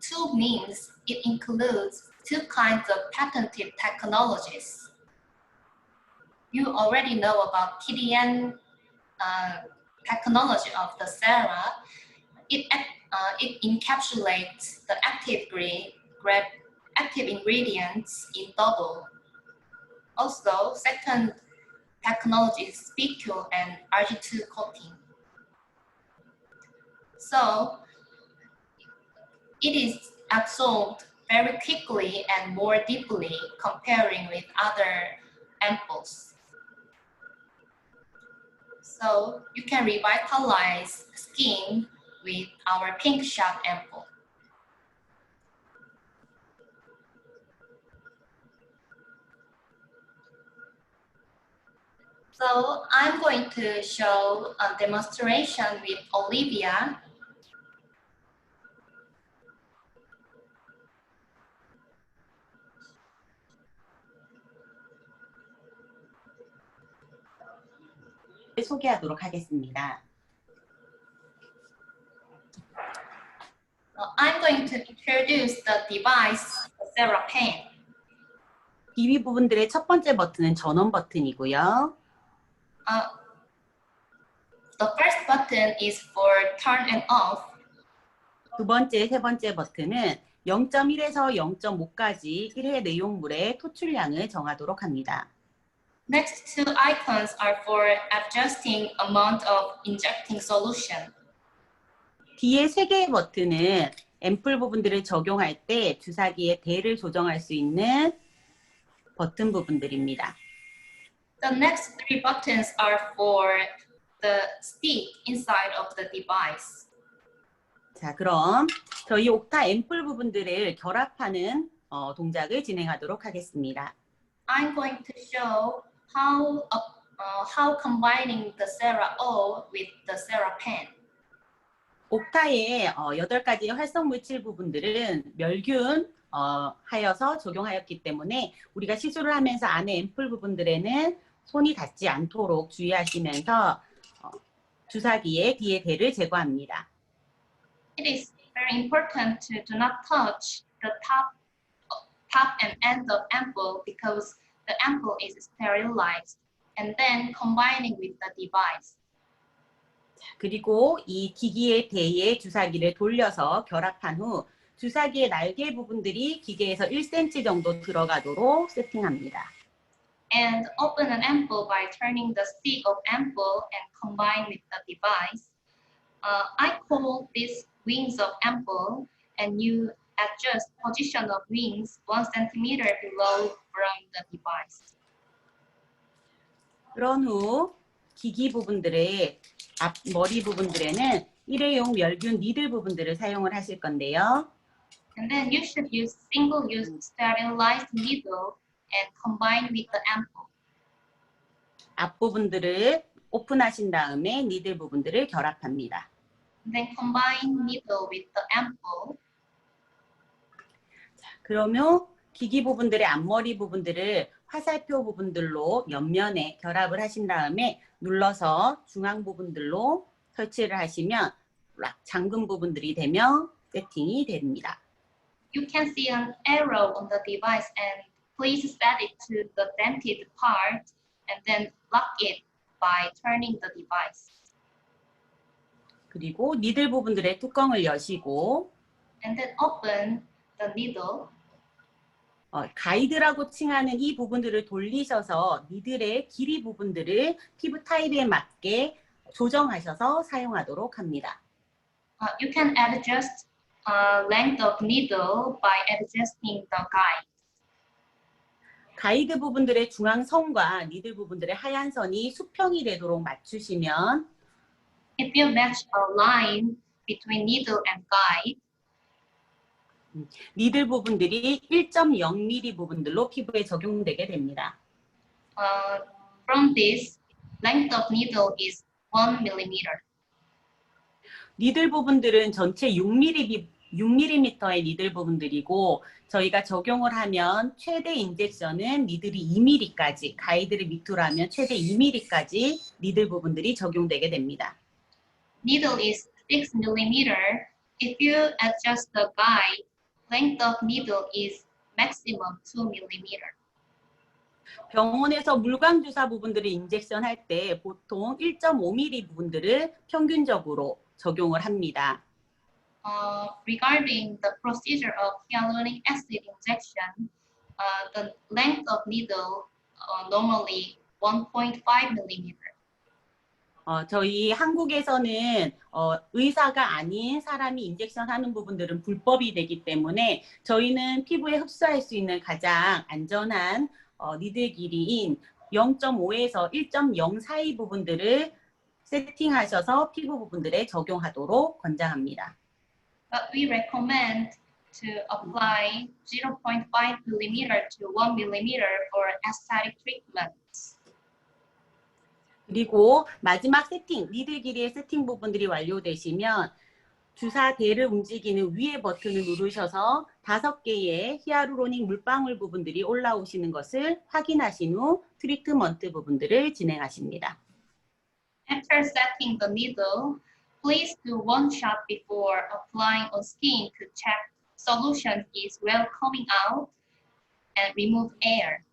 2 means it includes 2 kinds of patented technologies. You already know about PDN technology of the Cera. It encapsulates the active ingredients in double. Also, second technology is PQ and RG2 coating. So it is absorbed very quickly and more deeply comparing with other ampoules. So you can revitalize skin with our pink shot ampoule. So I'm going to show a demonstration with Olivia. 소개하도록 하겠습니다. I'm going to introduce the device, the Sarah Pen. 기위 부분들의 첫 번째 버튼은 전원 버튼이고요. The first button is for turn and off. 두 번째, 세 번째 버튼은 0.1에서 0.5까지 1회 내용물의 토출량을 정하도록 합니다. Next two icons are for adjusting amount of injecting solution. 뒤에 세 개의 버튼은 앰플 부분들을 적용할 때 주사기의 대를 조정할 수 있는 버튼 부분들입니다. The next three buttons are for the stick inside of the device. 자, 그럼 저희 옥타 앰플 부분들을 결합하는 동작을 진행하도록 하겠습니다. I'm going to show how combining the Sarah O with the Sarah Pen. 옥타의 8가지의 활성 물질 부분들은 멸균 하여서 적용하였기 때문에 우리가 시술을 하면서 안에 앰플 부분들에는 손이 닿지 않도록 주의하시면서 주사기의 뒤에 대를 제거합니다. It is very important to do not touch the top and end of ampoule because the ampoule is sterilized, and then combining with the device. 그리고 이 기기의 대에 주사기를 돌려서 결합한 후 주사기의 날개 부분들이 기계에서 1cm 정도 들어가도록 세팅합니다. And open an ampoule by turning the stick of ampoule and combine with the device. I call this wings of ampoule, and you adjust position of wings 1 cm below from the device. 그런 후 기기 부분들의 앞머리 부분들에는 일회용 멸균 니들 부분들을 사용을 하실 건데요. And then you should use single-use sterilized needle and combine with the ampoule. 앞부분들을 오픈하신 다음에 니들 부분들을 결합합니다. And then combine needle with the ampoule. 그러면 기기 부분들의 앞머리 부분들을 화살표 부분들로 옆면에 결합을 하신 다음에 눌러서 중앙 부분들로 설치를 하시면 잠금 부분들이 되면 세팅이 됩니다. You can see an arrow on the device, and please set it to the dented part and then lock it by turning the device. 그리고 니들 부분들의 뚜껑을 여시고 And then open the needle. 가이드라고 칭하는 이 부분들을 돌리셔서 니들의 길이 부분들을 피부 타입에 맞게 조정하셔서 사용하도록 합니다. You can adjust length of needle by adjusting the guide. 가이드 부분들의 중앙선과 니들 부분들의 하얀 선이 수평이 되도록 맞추시면 If you match a line between needle and guide, 니들 부분들이 1.0mm 부분들로 피부에 적용되게 됩니다. from this, length of needle is 1 millimeter. 니들 부분들은 전체 6mm의 니들 부분들이고 저희가 적용을 하면 최대 인젝션은 니들이 2mm까지, 가이드를 밑으로 하면 최대 2mm까지 니들 부분들이 적용되게 됩니다. Needle is 6 millimeter. If you adjust the guide, length of needle is maximum 2 millimeter. 병원에서 물광 주사 부분들을 인젝션 할 때 보통 1.5mm 부분들을 평균적으로 적용을 합니다. Regarding the procedure of hyaluronic acid injection, the length of needle normally 1.5 millimeter. 저희 한국에서는 의사가 아닌 사람이 인젝션 하는 부분들은 불법이 되기 때문에 저희는 피부에 흡수할 수 있는 가장 안전한 니들 길이인 0.5에서 1.0 사이 부분들을 세팅하셔서 피부 부분들에 적용하도록 권장합니다. But we recommend to apply 0.5 millimeter to 1 millimeter for aesthetic treatments. 그리고 마지막 세팅, 니들 길이의 세팅 부분들이 완료되시면 주사대를 움직이는 위에 버튼을 누르셔서 5개의 히아루로닉 물방울 부분들이 올라오시는 것을 확인하신 후 트리트먼트 부분들을 진행하십니다. After setting the needle, please do one shot before applying on skin to check solution is well coming out and remove air.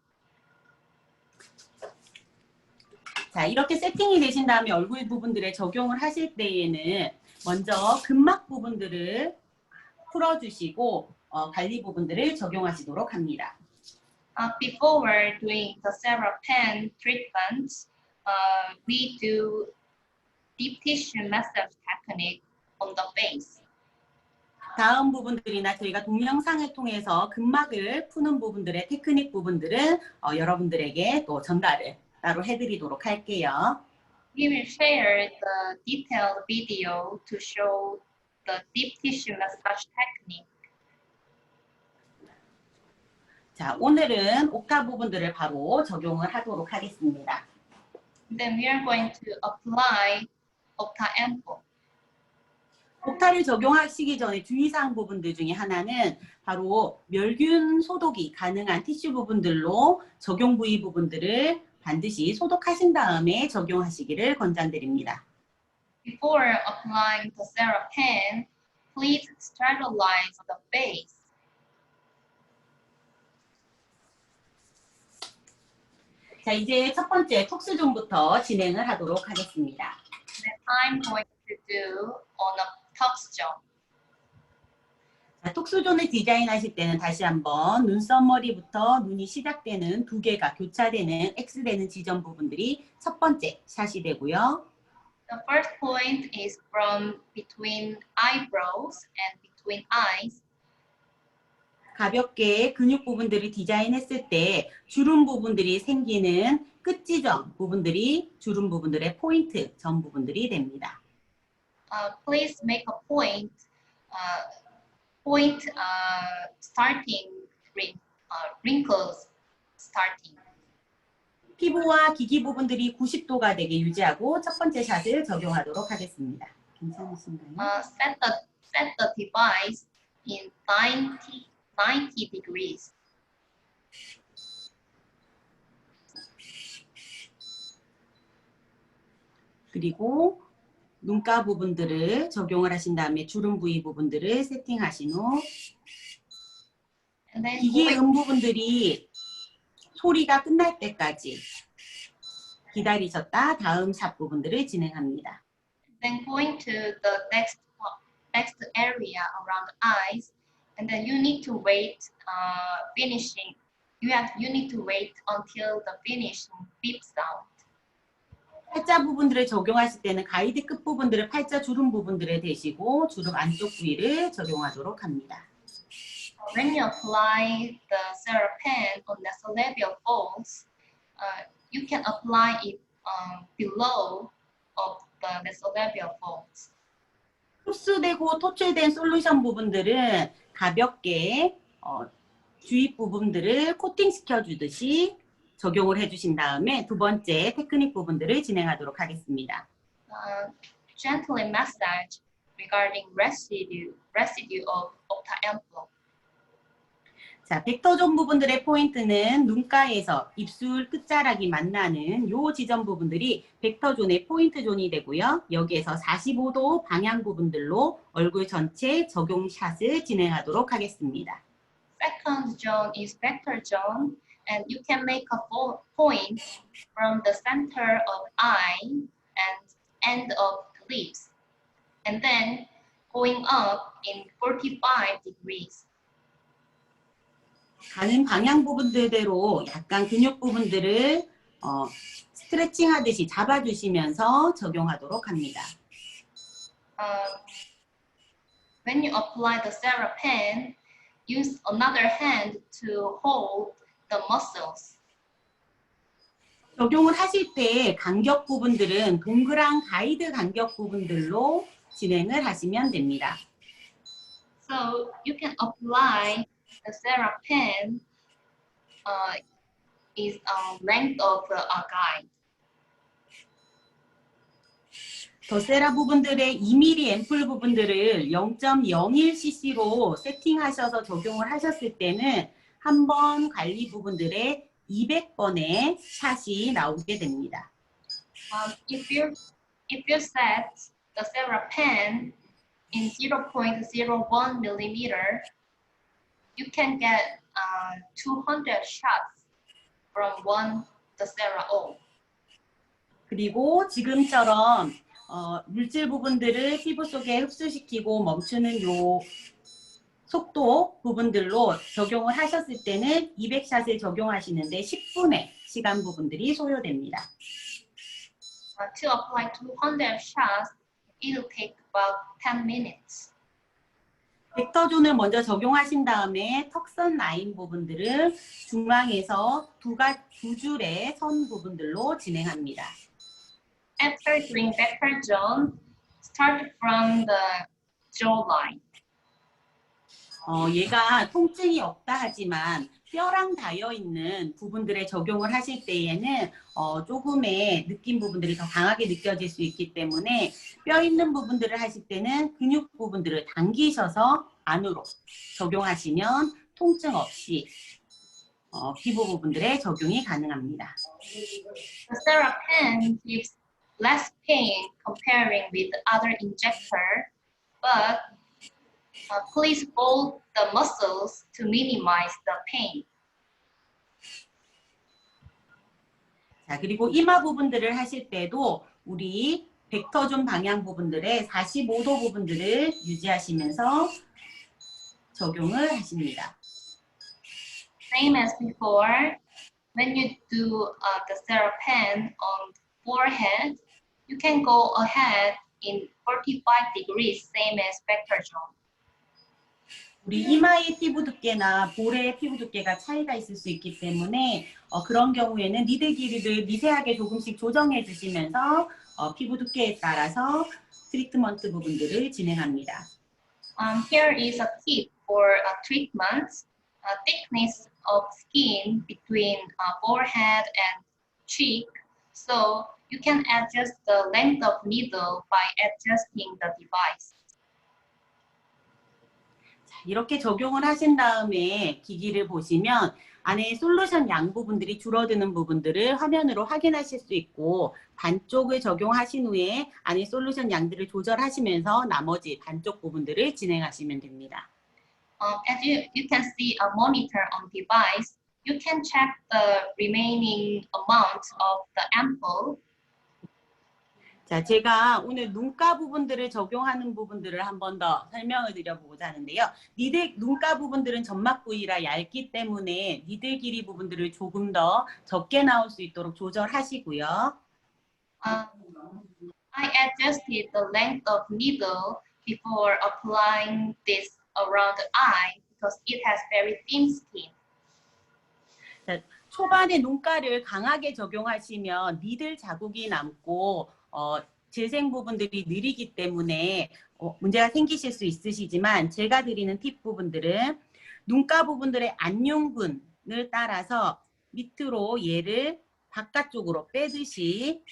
자, 이렇게 세팅이 되신 다음에 얼굴 부분들에 적용을 하실 때에는 먼저 근막 부분들을 풀어주시고 관리 부분들을 적용하시도록 합니다. Before doing the CeraPen treatment, we do deep tissue massage technique on the face. 다음 부분들이나 저희가 동영상을 통해서 근막을 푸는 부분들의 테크닉 부분들은 여러분들에게 또 전달을 따로 해드리도록 할게요. We will share the detailed video to show the deep tissue massage technique. 자, 오늘은 옥타 부분들을 바로 적용을 하도록 하겠습니다. Then we are going to apply Octa Ample. 옥타를 적용하시기 전에 주의사항 부분들 중에 하나는 바로 멸균 소독이 가능한 티슈 부분들로 적용 부위 부분들을 반드시 소독하신 다음에 적용하시기를 권장드립니다. Before applying the CeraPen, please sterilize the face. 자, 이제 첫 번째 톡스존부터 진행을 하도록 하겠습니다. That I'm going to do on a tox zone. 자, 톡스존을 디자인하실 때는 다시 한번 눈썹머리부터 눈이 시작되는 2개가 교차되는 X되는 지점 부분들이 첫 번째 샷이 되고요. The first point is from between eyebrows and between eyes. 가볍게 근육 부분들을 디자인했을 때 주름 부분들이 생기는 끝지점 부분들이 주름 부분들의 포인트 점 부분들이 됩니다. Please make a point starting wrinkles starting. 피부와 기기 부분들이 90도가 되게 유지하고 첫 번째 샷을 적용하도록 하겠습니다. 괜찮으신가요? Set the device in 90 degrees. 그리고 눈가 부분들을 적용을 하신 다음에 주름 부위 부분들을 세팅하신 후 And then 기기의 부분들이 소리가 끝날 때까지 기다리셨다 다음 샷 부분들을 진행합니다. going to the next area around the eyes, and then you need to wait finishing. You need to wait until the finishing beep sound. 팔자 부분들을 적용하실 때는 가이드 끝 부분들을 팔자 주름 부분들에 대시고 주름 안쪽 부위를 적용하도록 합니다. When you apply the CeraPen on nasolabial folds, you can apply it below of the nasolabial folds. 흡수되고 토출된 솔루션 부분들은 가볍게 주입 부분들을 코팅시켜 주듯이 적용을 해주신 다음에 두 번째 테크닉 부분들을 진행하도록 하겠습니다. Gently massage regarding residue of Octa Ample. 자, 벡터존 부분들의 포인트는 눈가에서 입술 끝자락이 만나는 요 지점 부분들이 벡터존의 포인트 존이 되고요. 여기에서 45도 방향 부분들로 얼굴 전체 적용 샷을 진행하도록 하겠습니다. Second zone is vector zone, and you can make a point from the center of eye and end of lips, and then going up in 45 degrees. 가는 방향 부분들대로 약간 근육 부분들을 스트레칭 하듯이 잡아주시면서 적용하도록 합니다. When you apply the CeraPen, use another hand to hold the muscles. 적용을 하실 때 간격 부분들은 동그란 가이드 간격 부분들로 진행을 하시면 됩니다. So you can apply the CeraPen is length of a guide. 더세라 부분들의 2mm 앰플 부분들을 0.01cc로 세팅하셔서 적용을 하셨을 때는 한 번 관리 부분들의 200번의 샷이 나오게 됩니다. If you set the Sarah pen in 0.01 millimeter, you can get 200 shots from one the Sarah O. 그리고 지금처럼 물질 부분들을 피부 속에 흡수시키고 멈추는 요 속도 부분들로 적용을 하셨을 때는 200샷을 적용하시는데 10분의 시간 부분들이 소요됩니다. To apply 200 shots, it will take about 10 minutes. 벡터존을 먼저 적용하신 다음에 턱선 라인 부분들을 중앙에서 두 줄의 선 부분들로 진행합니다. After doing vector zone, start from the jawline. 얘가 통증이 없다 하지만 뼈랑 닿여 있는 부분들에 적용을 하실 때에는 조금의 느낌 부분들이 더 강하게 느껴질 수 있기 때문에 뼈 있는 부분들을 하실 때는 근육 부분들을 당기셔서 안으로 적용하시면 통증 없이 피부 부분들에 적용이 가능합니다. The Sarah pen gives less pain comparing with other injector, but please hold the muscles to minimize the pain. 자, 그리고 이마 부분들을 하실 때도 우리 벡터존 방향 부분들의 45도 부분들을 유지하시면서 적용을 하십니다. Same as before, when you do the Sarah pen on forehead, you can go ahead in 45 degrees, same as vector zone. 우리 이마의 피부 두께나 볼의 피부 두께가 차이가 있을 수 있기 때문에 그런 경우에는 니들 길이를 미세하게 조금씩 조정해 주시면서 피부 두께에 따라서 트리트먼트 부분들을 진행합니다. Here is a tip for treatment. Thickness of skin between forehead and cheek, so you can adjust the length of needle by adjusting the device. 이렇게 적용을 하신 다음에 기기를 보시면 안에 솔루션 양 부분들이 줄어드는 부분들을 화면으로 확인하실 수 있고 반쪽을 적용하신 후에 안에 솔루션 양들을 조절하시면서 나머지 반쪽 부분들을 진행하시면 됩니다. As you can see a monitor on device, you can check the remaining amount of the ampoule. 자, 제가 오늘 눈가 부분들을 적용하는 부분들을 한 번 더 설명을 드려보고자 하는데요. 니들 눈가 부분들은 점막 부위라 얇기 때문에 니들 길이 부분들을 조금 더 적게 나올 수 있도록 조절하시고요. I adjusted the length of needle before applying this around the eye because it has very thin skin. 자, 초반에 눈가를 강하게 적용하시면 니들 자국이 남고 재생 부분들이 느리기 때문에 문제가 생기실 수 있으시지만 제가 드리는 팁 부분들은 눈가 부분들의 안용분을 따라서 밑으로 얘를 바깥쪽으로 빼듯이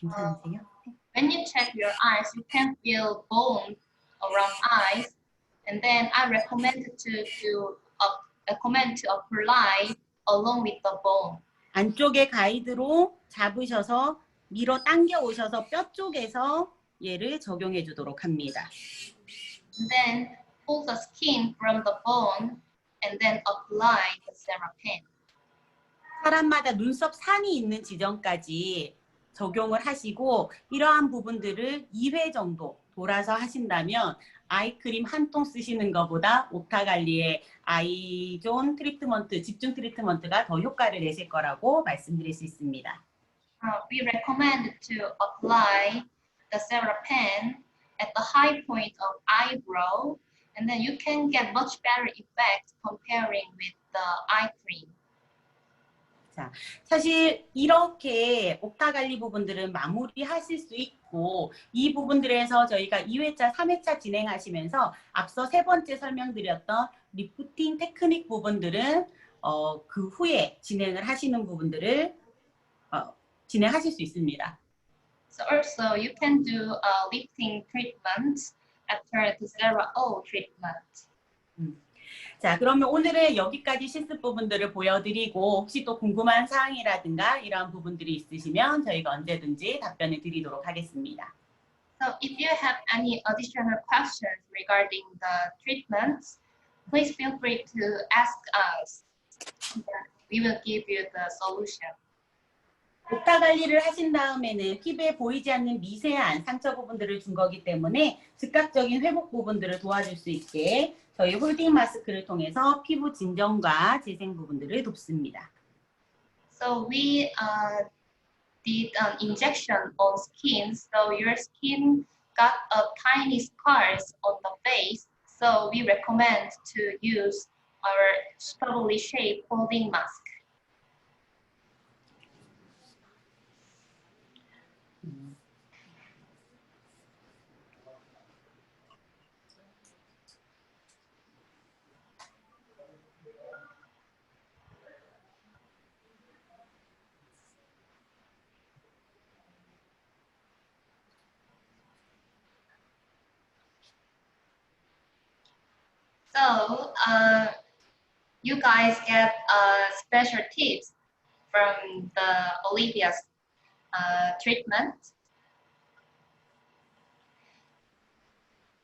괜찮으세요? When you check your eyes, you can feel bone around eyes, and then I recommend to apply along with the bone. 안쪽에 가이드로 잡으셔서 밀어 당겨 오셔서 뼈 쪽에서 얘를 적용해 주도록 합니다. And then pull the skin from the bone and then apply the Sarah pen. 사람마다 눈썹 산이 있는 지점까지 적용을 하시고 이러한 부분들을 2회 정도 돌아서 하신다면 아이크림 한 통 쓰시는 것보다 옵타갈리의 아이존 트리트먼트, 집중 트리트먼트가 더 효과를 내실 거라고 말씀드릴 수 있습니다. We recommend to apply the Sarah pen at the high point of eyebrow, and then you can get much better effect comparing with the eye cream. 자, 사실 이렇게 옵타갈리 부분들은 마무리하실 수 있고 이 부분들에서 저희가 2회차, 3회차 진행하시면서 앞서 세 번째 설명드렸던 리프팅 테크닉 부분들은 그 후에 진행을 하시는 부분들을 진행하실 수 있습니다. So also you can do a lifting treatment after the Zera-O treatment. 자, 그러면 오늘은 여기까지 실습 부분들을 보여드리고 혹시 또 궁금한 사항이라든가 이런 부분들이 있으시면 저희가 언제든지 답변을 드리도록 하겠습니다. So if you have any additional questions regarding the treatments, please feel free to ask us. We will give you the solution. 목타 관리를 하신 다음에는 피부에 보이지 않는 미세한 상처 부분들을 준 거기 때문에 즉각적인 회복 부분들을 도와줄 수 있게 저희 홀딩 마스크를 통해서 피부 진정과 재생 부분들을 돕습니다. So we did an injection on skin, so your skin got a tiny scars on the face. So we recommend to use our strawberry shaped holding mask. So you guys get special tips from the Olivia's treatment.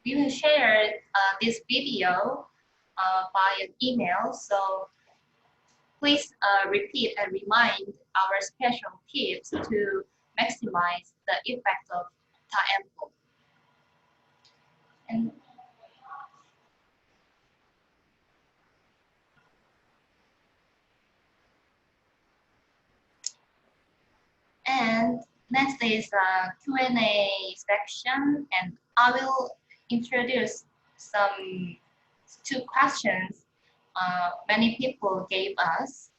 We will share this video via email, so please repeat and remind our special tips to maximize the effect of Taempo. And next is a Q&A section, and I will introduce some two questions many people gave us.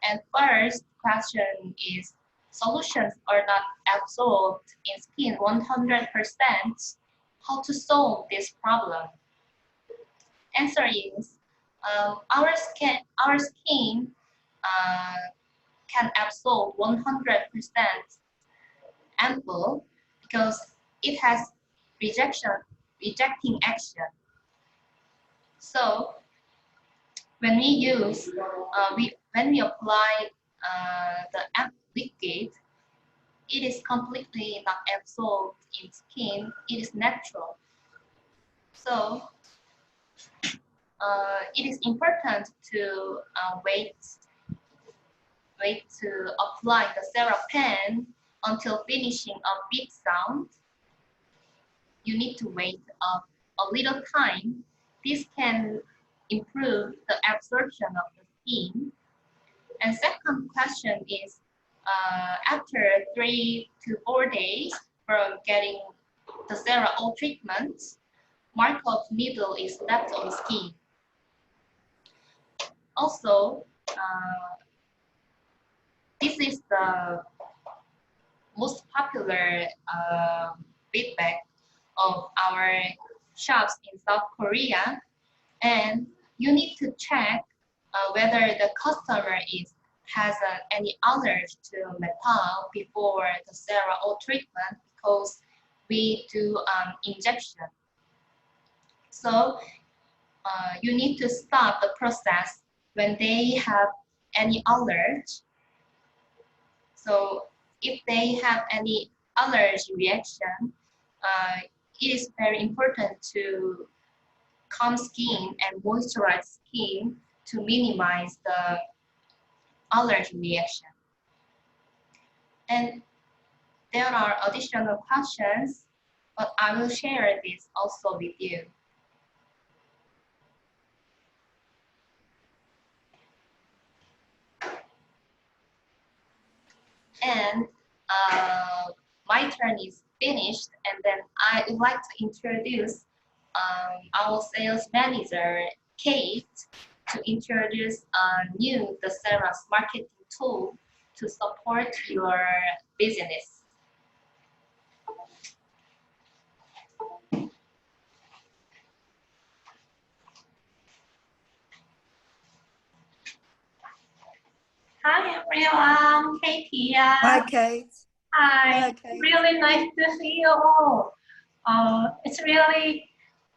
And first question is, solutions are not absorbed in skin 100%. How to solve this problem? Answer is, our skin can absorb 100% ampoule because it has rejecting action. So when we apply the liquid, it is completely not absorbed in skin. It is natural. So it is important to wait to apply the CeraPen until finishing a big sound. You need to wait a little time. This can improve the absorption of the skin. And second question is, after 3 to 4 days from getting the Zera-O treatment, mark of needle is left on skin. Also, this is the most popular feedback of our shops in South Korea, and you need to check whether the customer has any allergy to metal before the Zera-O treatment, because we do injection. So you need to stop the process when they have any allergy. So if they have any allergy reaction, it is very important to calm skin and moisturize skin to minimize the allergy reaction. And there are additional questions, but I will share this also with you. And my turn is finished, and then I would like to introduce our sales manager, Kate, to introduce a new DESERA's marketing tool to support your business. Hi everyone, Katie. Hi, Kate. Hi. Hi, Kate. Really nice to see you all. It's really,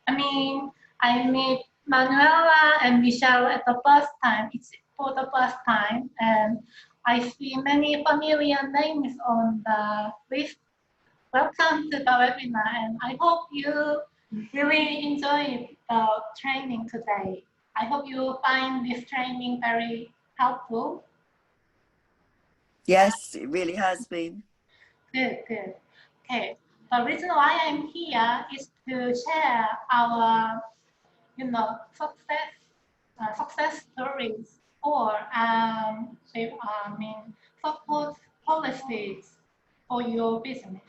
I meet Manuela and Michelle at the first time. It's for the first time, and I see many familiar names on the list. Welcome to the webinar, and I hope you really enjoyed the training today. I hope you find this training very helpful. Yes, it really has been. Good, good. Okay. The reason why I'm here is to share our, success stories or support policies for your business.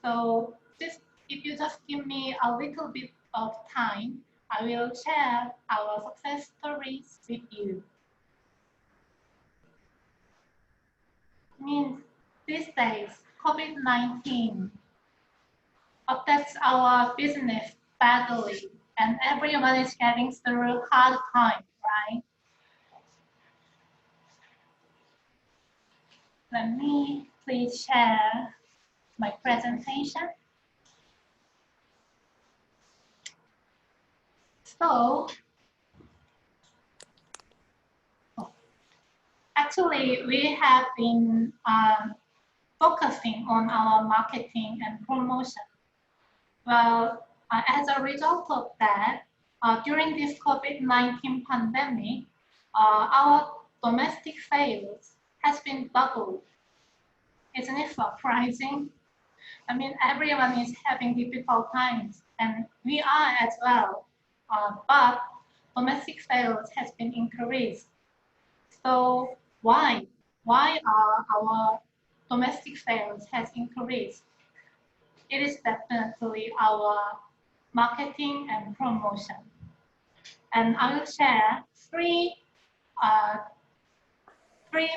So if you just give me a little bit of time, I will share our success stories with you. These days, COVID-19 affects our business badly, and everyone is getting through hard times, right? Let me please share my presentation. So, actually, we have been focusing on our marketing and promotion. Well, as a result of that, during this COVID-19 pandemic, our domestic sales has been doubled. Isn't it surprising? Everyone is having difficult times, and we are as well. But domestic sales has been increased. So why? Why are our domestic sales has increased? It is definitely our marketing and promotion. And I will share three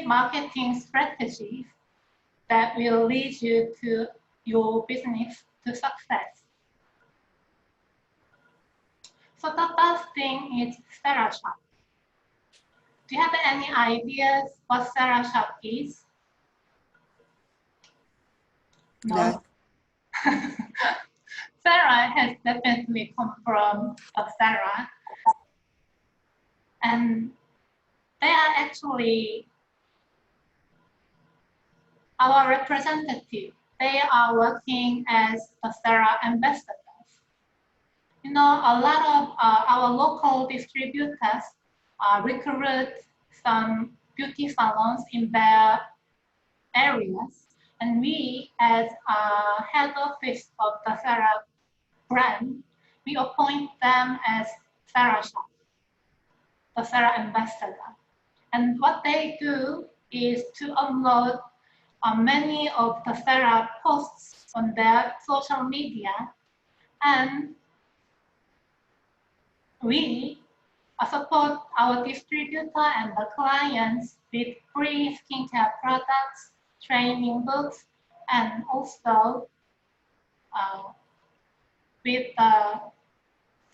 marketing strategies that will lead you to your business to success. So the first thing is Sarah Shop. Do you have any ideas what Sarah Shop is? No. Sarah has definitely come from Sarah, and they are actually our representative. They are working as the Sarah ambassadors. A lot of our local distributors recruit some beauty salons in their areas, and we, as head office of the Sarah brand, we appoint them as Sarah Shop, the Sarah ambassador. And what they do is to upload many of the Sarah posts on their social media, and we support our distributor and the clients with free skincare products, training books, and also with a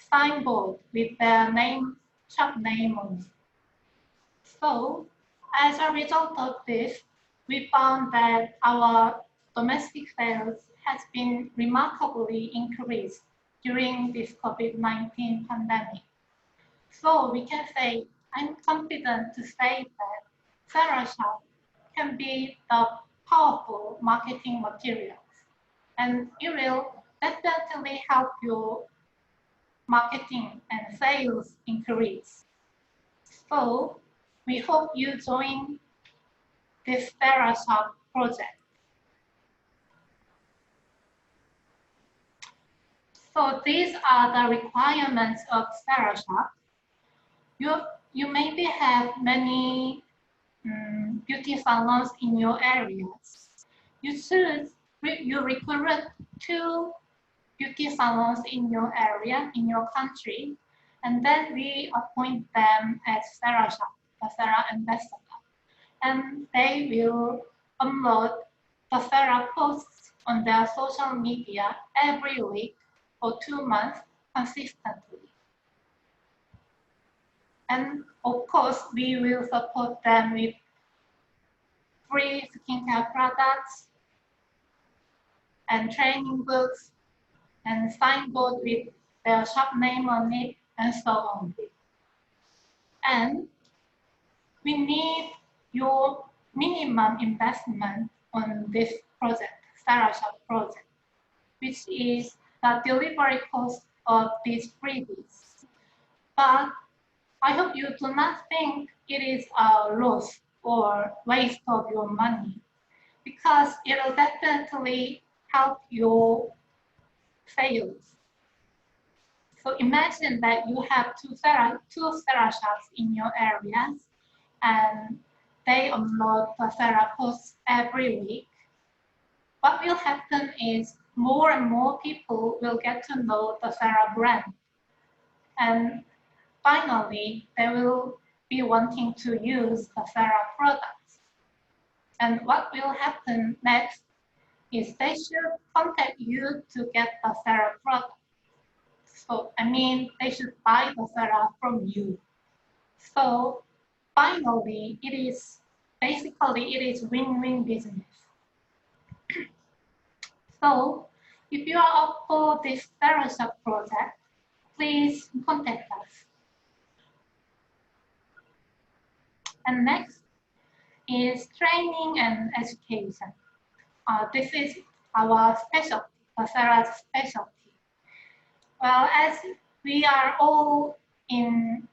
signboard with their name, shop name on it. So as a result of this, we found that our domestic sales has been remarkably increased during this COVID-19 pandemic. So we can say, I'm confident to say that Sarah Shop can be the powerful marketing materials, and it will definitely help your marketing and sales increase. So we hope you join this Sarah Shop project. So these are the requirements of Sarah Shop. You maybe have many beauty salons in your areas. You recruit 2 beauty salons in your area, in your country, and then we appoint them as Sarah Shop, the Sarah ambassador. And they will upload the Sarah posts on their social media every week for 2 months consistently. And of course, we will support them with free skincare products and training books and signboard with their shop name on it and so on. And we need your minimum investment on this project, Sarah Shop project, which is the delivery cost of these freebies. But I hope you do not think it is a loss or waste of your money, because it will definitely help your sales. So imagine that you have two Sarah shops in your areas, and they upload the Sarah posts every week. What will happen is more and more people will get to know the Sarah brand. And finally, they will be wanting to use the Sarah products. And what will happen next is they should contact you to get the Sarah product. So, I mean, they should buy the Sarah from you. So, finally, it is win-win business. So, if you are up for this Sarah Shop project, please contact us. And next is training and education. This is our specialty, Sarah's specialty. Well, as we are all in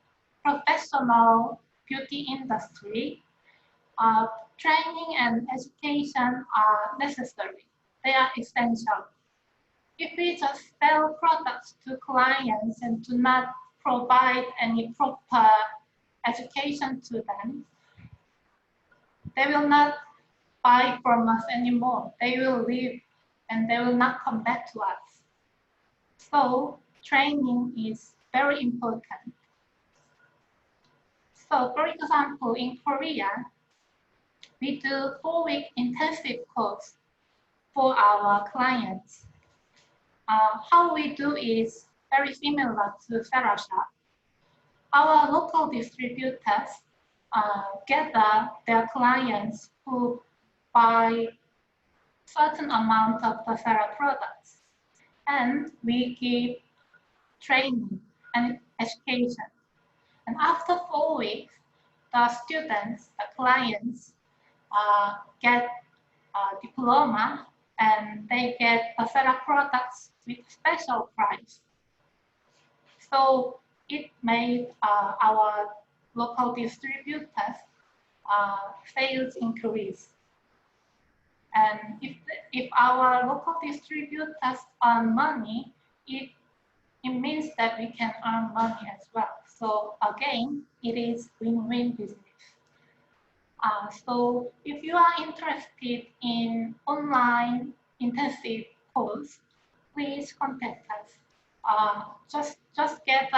professional beauty industry, training and education are necessary. They are essential. If we just sell products to clients and do not provide any proper education to them, they will not buy from us anymore. They will leave and they will not come back to us. So training is very important. So for example, in Korea, we do 4-week intensive course for our clients. How we do is very similar to Sarah Shop. Our local distributors gather their clients who buy certain amount of the Sarah products, and we give training and education. And after 4 weeks, the students, the clients, get a diploma, and they get the Sarah products with special price. So it made our local distributors sales increase. And if our local distributors earn money, it means that we can earn money as well. So again, it is win-win business. So if you are interested in online intensive course, please contact us. Just get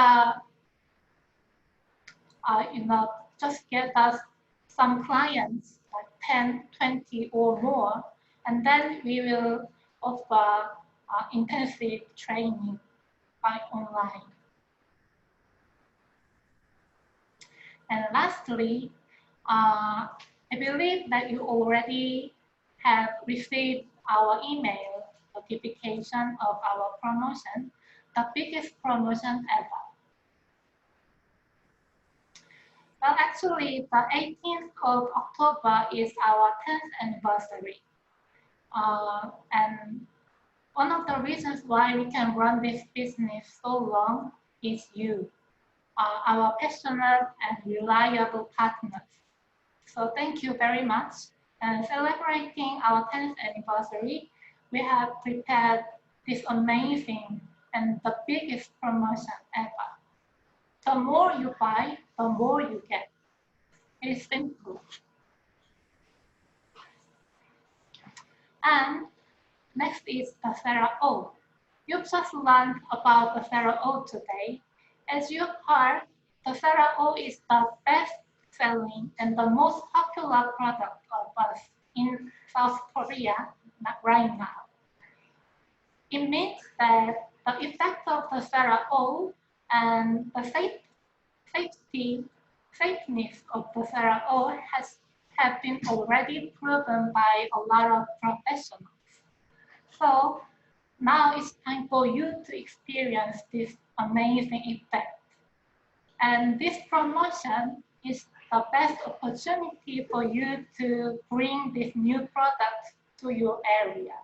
us some clients, like 10, 20 or more, and then we will offer intensive training by online. And lastly, I believe that you already have received our email notification of our promotion, the biggest promotion ever. Well, actually, the 18th of October is our 10th anniversary. And one of the reasons why we can run this business so long is you, our passionate and reliable partners. So thank you very much. And celebrating our 10th anniversary, we have prepared this amazing and the biggest promotion ever. The more you buy, the more you get. It is simple. And next is the Sarah O. You've just learned about the Sarah O today. As you heard, the Sarah O is the best-selling and the most popular product of us in South Korea right now. It means that the effect of the Sarah O and the safeness of the Sarah O has have been already proven by a lot of professionals. So now it's time for you to experience this amazing effect. And this promotion is the best opportunity for you to bring this new product to your area.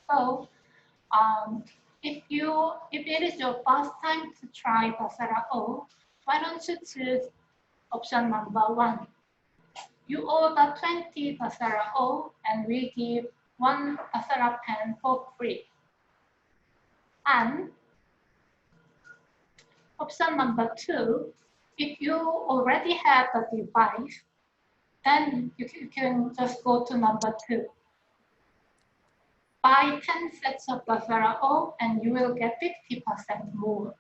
So if it is your first time to try Docera O, why don't you choose option number 1? You order 20 Docera O and we give 1 Docera pen for free. And option number 2, if you already have the device, then you can just go to number 2. Buy 10 sets of Docera O and you will get 50% more.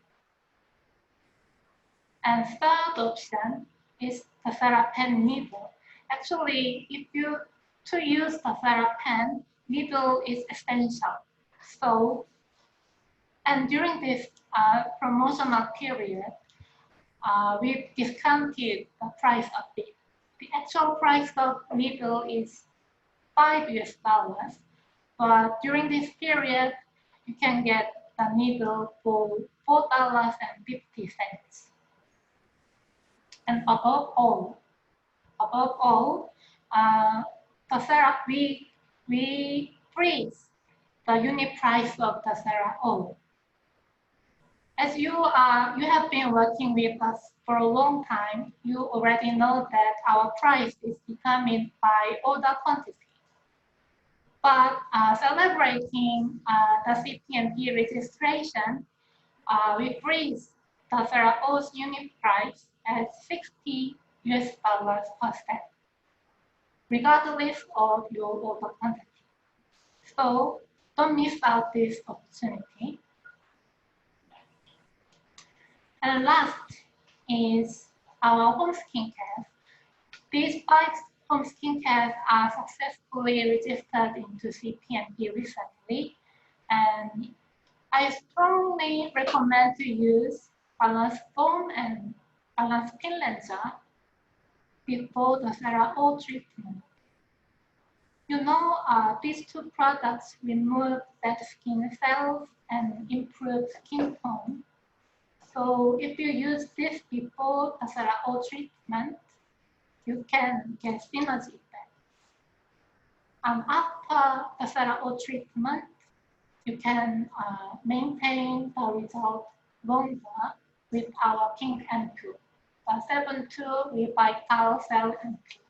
And third option is Docera pen needle. Actually, if you to use Docera pen, needle is essential. So, and during this promotional period, we discounted the price a bit. The actual price of needle is $5 US, but during this period, you can get the needle for $4.50. And above all, Docera, we freeze the unit price of Docera O. As you have been working with us for a long time, you already know that our price is determined by order quantity. But celebrating the CPNP registration, we freeze Docera O's unit price at $60 US per set, regardless of your order quantity. So don't miss out this opportunity. And last is our home skincare. These 5 home skincare are successfully registered into CPNP recently, and I strongly recommend to use Balance Foam and Balance Cleanser before the Docera O treatment. You know, these 2 products remove dead skin cells and improve skin tone. So if you use this before Docera O treatment, you can get synergy effect. And after Docera O treatment, you can maintain the result longer with our Pink Ampoule, the 7-2 Revital Cell Ampoule.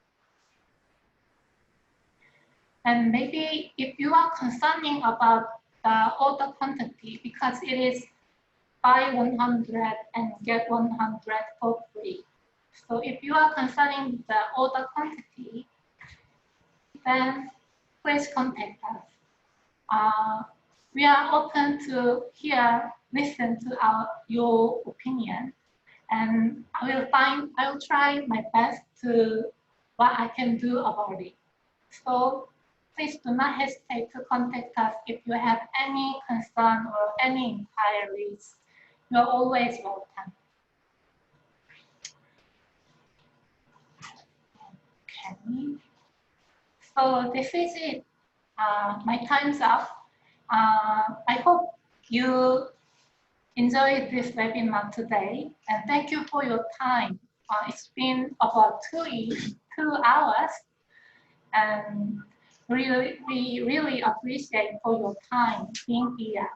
And maybe if you are concerning about the order quantity, because it is buy 100 and get 100 for free. So if you are concerning the order quantity, then please contact us. We are open to listen to your opinion, and I will try my best to what I can do about it. So please do not hesitate to contact us if you have any concern or any inquiries. You're always welcome. Okay. So this is it. My time's up. I hope you enjoyed this webinar today, and thank you for your time. It's been about 2 hours, and we really appreciate for your time being here.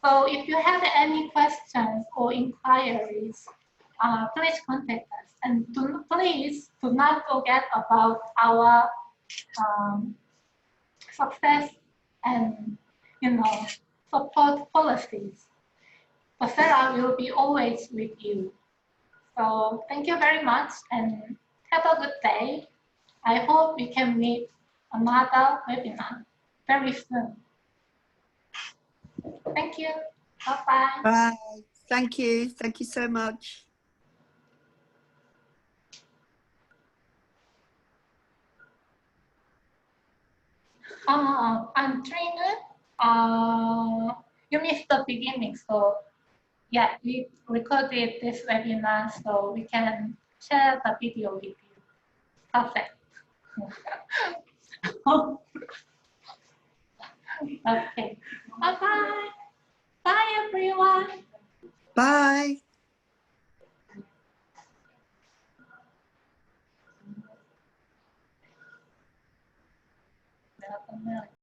So if you have any questions or inquiries, please contact us. And please do not forget about our success and support policies. Docera will be always with you. So thank you very much and have a good day. I hope we can meet another webinar very soon. Thank you. Bye-bye. Bye. Thank you. Thank you so much. I'm trainer. You missed the beginning, so yeah, we recorded this webinar so we can share the video with you. Perfect. Okay. Bye-bye. Bye, everyone. Bye. 내가 끝내야